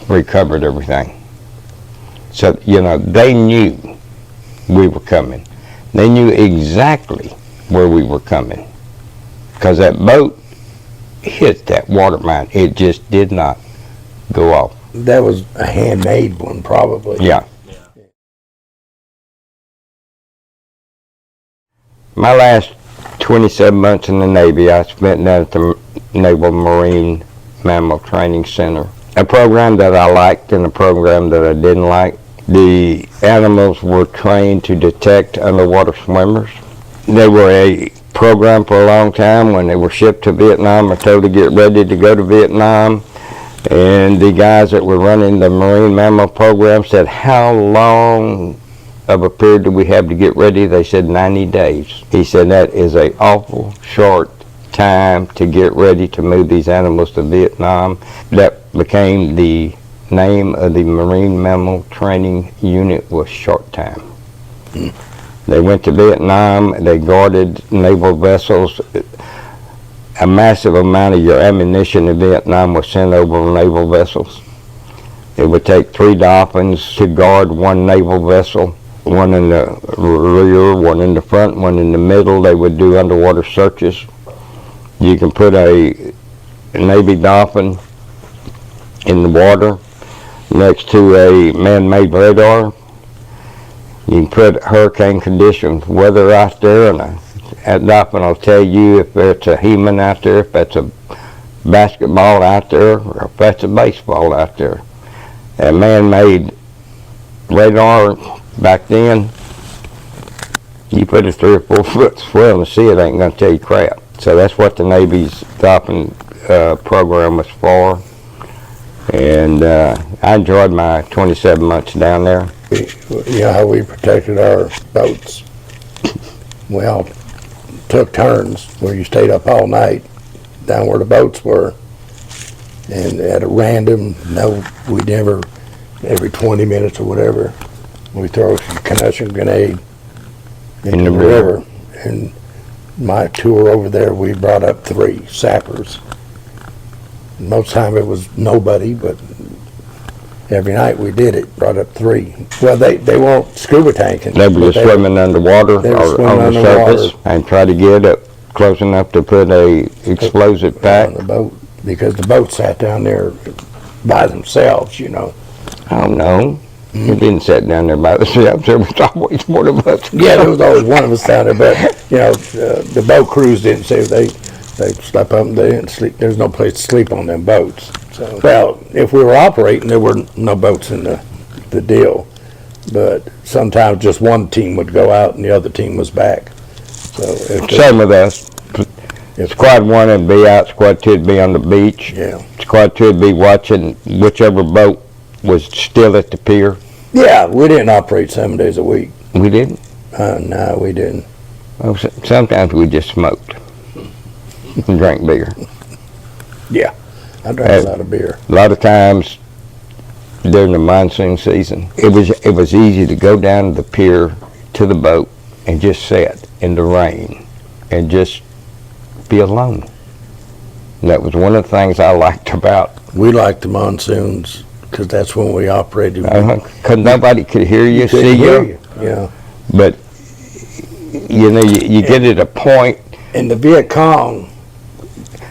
recovered everything. So, you know, they knew we were coming. They knew exactly where we were coming, because that boat hit that water mine. It just did not go off. That was a handmade one, probably. Yeah. My last 27 months in the Navy, I spent down at the Naval Marine Mammal Training Center. A program that I liked and a program that I didn't like. The animals were trained to detect underwater swimmers. They were a program for a long time. When they were shipped to Vietnam or told to get ready to go to Vietnam, and the guys that were running the marine mammal program said, how long of a period do we have to get ready? They said 90 days. He said that is an awful short time to get ready to move these animals to Vietnam. That became the name of the Marine Mammal Training Unit, was Short Time. They went to Vietnam, they guarded naval vessels. A massive amount of your ammunition in Vietnam was sent over on naval vessels. It would take 3 dolphins to guard one naval vessel, one in the rear, one in the front, one in the middle. They would do underwater searches. You can put a Navy dolphin in the water next to a man-made radar. You can put hurricane conditions weather out there, and that dolphin will tell you if there's a human out there, if that's a basketball out there, or if that's a baseball out there. A man-made radar back then, you put a 3 or 4 foot swell in the sea, it ain't gonna tell you crap. So that's what the Navy's dolphin program was for. And I enjoyed my 27 months down there. You know how we protected our boats? Well, took turns where you stayed up all night down where the boats were, and at a random, we never, every 20 minutes or whatever, we throw a concussion grenade into the river. And my tour over there, we brought up 3 sappers. Most time it was nobody, but every night we did it, brought up 3. Well, they weren't scuba tanking. They were just swimming underwater or on the surface and try to get up close enough to put a explosive pack on the boat, because the boat sat down there by themselves, you know. I don't know. We didn't sit down there by themselves. There was always one of us. Yeah, there was always one of us down there, but you know, the boat crews didn't say they slept up and they didn't sleep. There's no place to sleep on them boats. So, well, if we were operating, there were no boats in the deal. But sometimes just one team would go out and the other team was back. So same with us. Squad 1 would be out, Squad 2 would be on the beach. Yeah. Squad 2 would be watching whichever boat was still at the pier. Yeah, we didn't operate 7 days a week. We didn't? No, we didn't. Well, sometimes we just smoked and drank beer. Yeah, I drank a lot of beer. A lot of times during the monsoon season, it was easy to go down to the pier to the boat and just sit in the rain and just be alone. And that was one of the things I liked about. We liked the monsoons because that's when we operated. Because nobody could hear you, see you. Yeah. But you know, you get at a point. In the Viet Cong,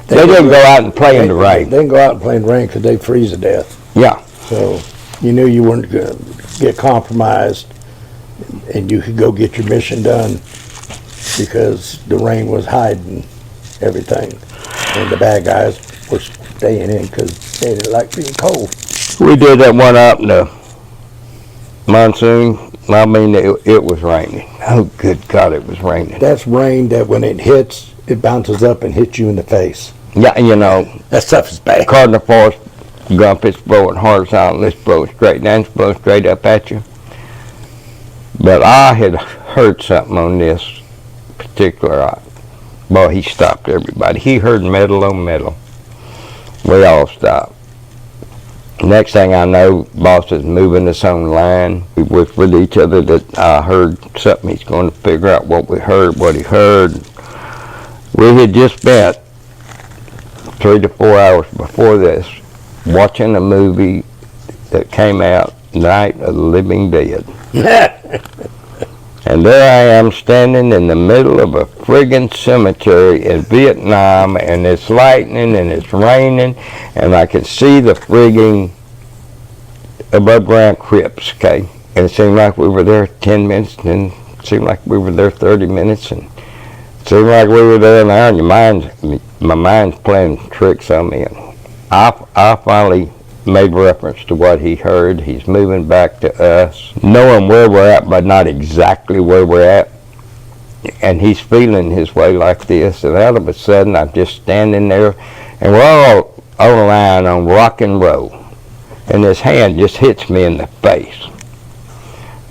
they didn't go out and play in the rain. They didn't go out and play in the rain because they freeze to death. Yeah. So you knew you weren't going to get compromised and you could go get your mission done because the rain was hiding everything. And the bad guys were staying in because they didn't like being cold. We did that one up in the monsoon. I mean, it was raining. Oh, good God, it was raining. That's rain that when it hits, it bounces up and hits you in the face. Yeah, you know, That stuff is bad. Cardinal Forest Gump, it's blowing horizontal, it's blowing straight down, it's blowing straight up at you. But I had heard something on this particular, boy, he stopped everybody. He heard metal on metal. We all stopped. Next thing I know, boss is moving us on line. We was with each other that I heard something. He's going to figure out what we heard, what he heard. We had just spent 3 to 4 hours before this watching a movie that came out, Night of the Living Dead. And there I am standing in the middle of a friggin' cemetery in Vietnam, and it's lightning and it's raining, and I can see the friggin' above ground crypts, okay? And it seemed like we were there 10 minutes, and it seemed like we were there 30 minutes, and it seemed like we were there an hour, and my mind's playing tricks on me. And I finally made reference to what he heard. He's moving back to us, knowing where we're at, but not exactly where we're at. And he's feeling his way like this, and all of a sudden I'm just standing there, and we're all on a line on rock and roll, and his hand just hits me in the face.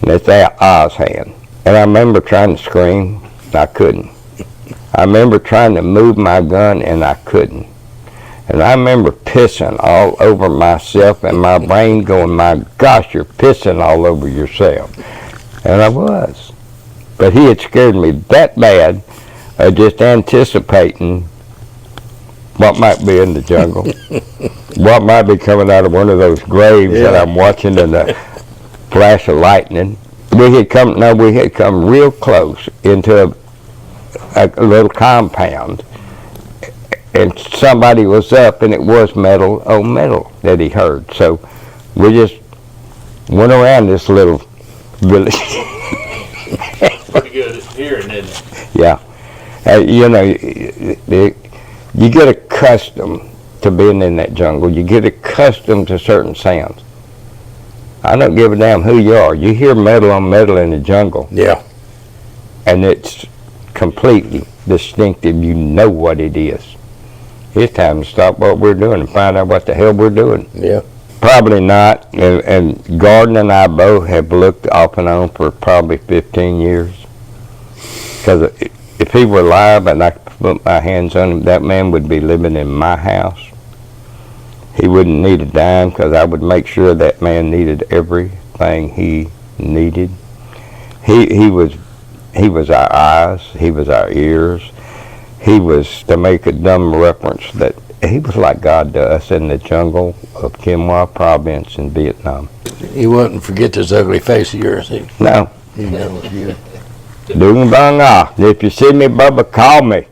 And it's Oz hand. And I remember trying to scream, and I couldn't. I remember trying to move my gun, and I couldn't. And I remember pissing all over myself, and my brain going, my gosh, you're pissing all over yourself. And I was. But he had scared me that bad of just anticipating what might be in the jungle, what might be coming out of one of those graves that I'm watching in the flash of lightning. We had come real close into a little compound. And somebody was up, and it was metal on metal that he heard. So we just went around this little village. Pretty good at hearing, isn't it? Yeah. You know, you get accustomed to being in that jungle. You get accustomed to certain sounds. I don't give a damn who you are. You hear metal on metal in the jungle. Yeah. And it's completely distinctive. You know what it is. It's time to stop what we're doing and find out what the hell we're doing. Yeah. Probably not. And Gordon and I both have looked off and on for probably 15 years. Because if he were alive and I could put my hands on him, that man would be living in my house. He wouldn't need a dime because I would make sure that man needed everything he needed. He was our eyes. He was our ears. He was, to make a dumb reference, that he was like God to us in the jungle of Quinwa Province in Vietnam. He wouldn't forget this ugly face of yours. No. He never did. Doing bang ah. If you see me, Bubba, call me.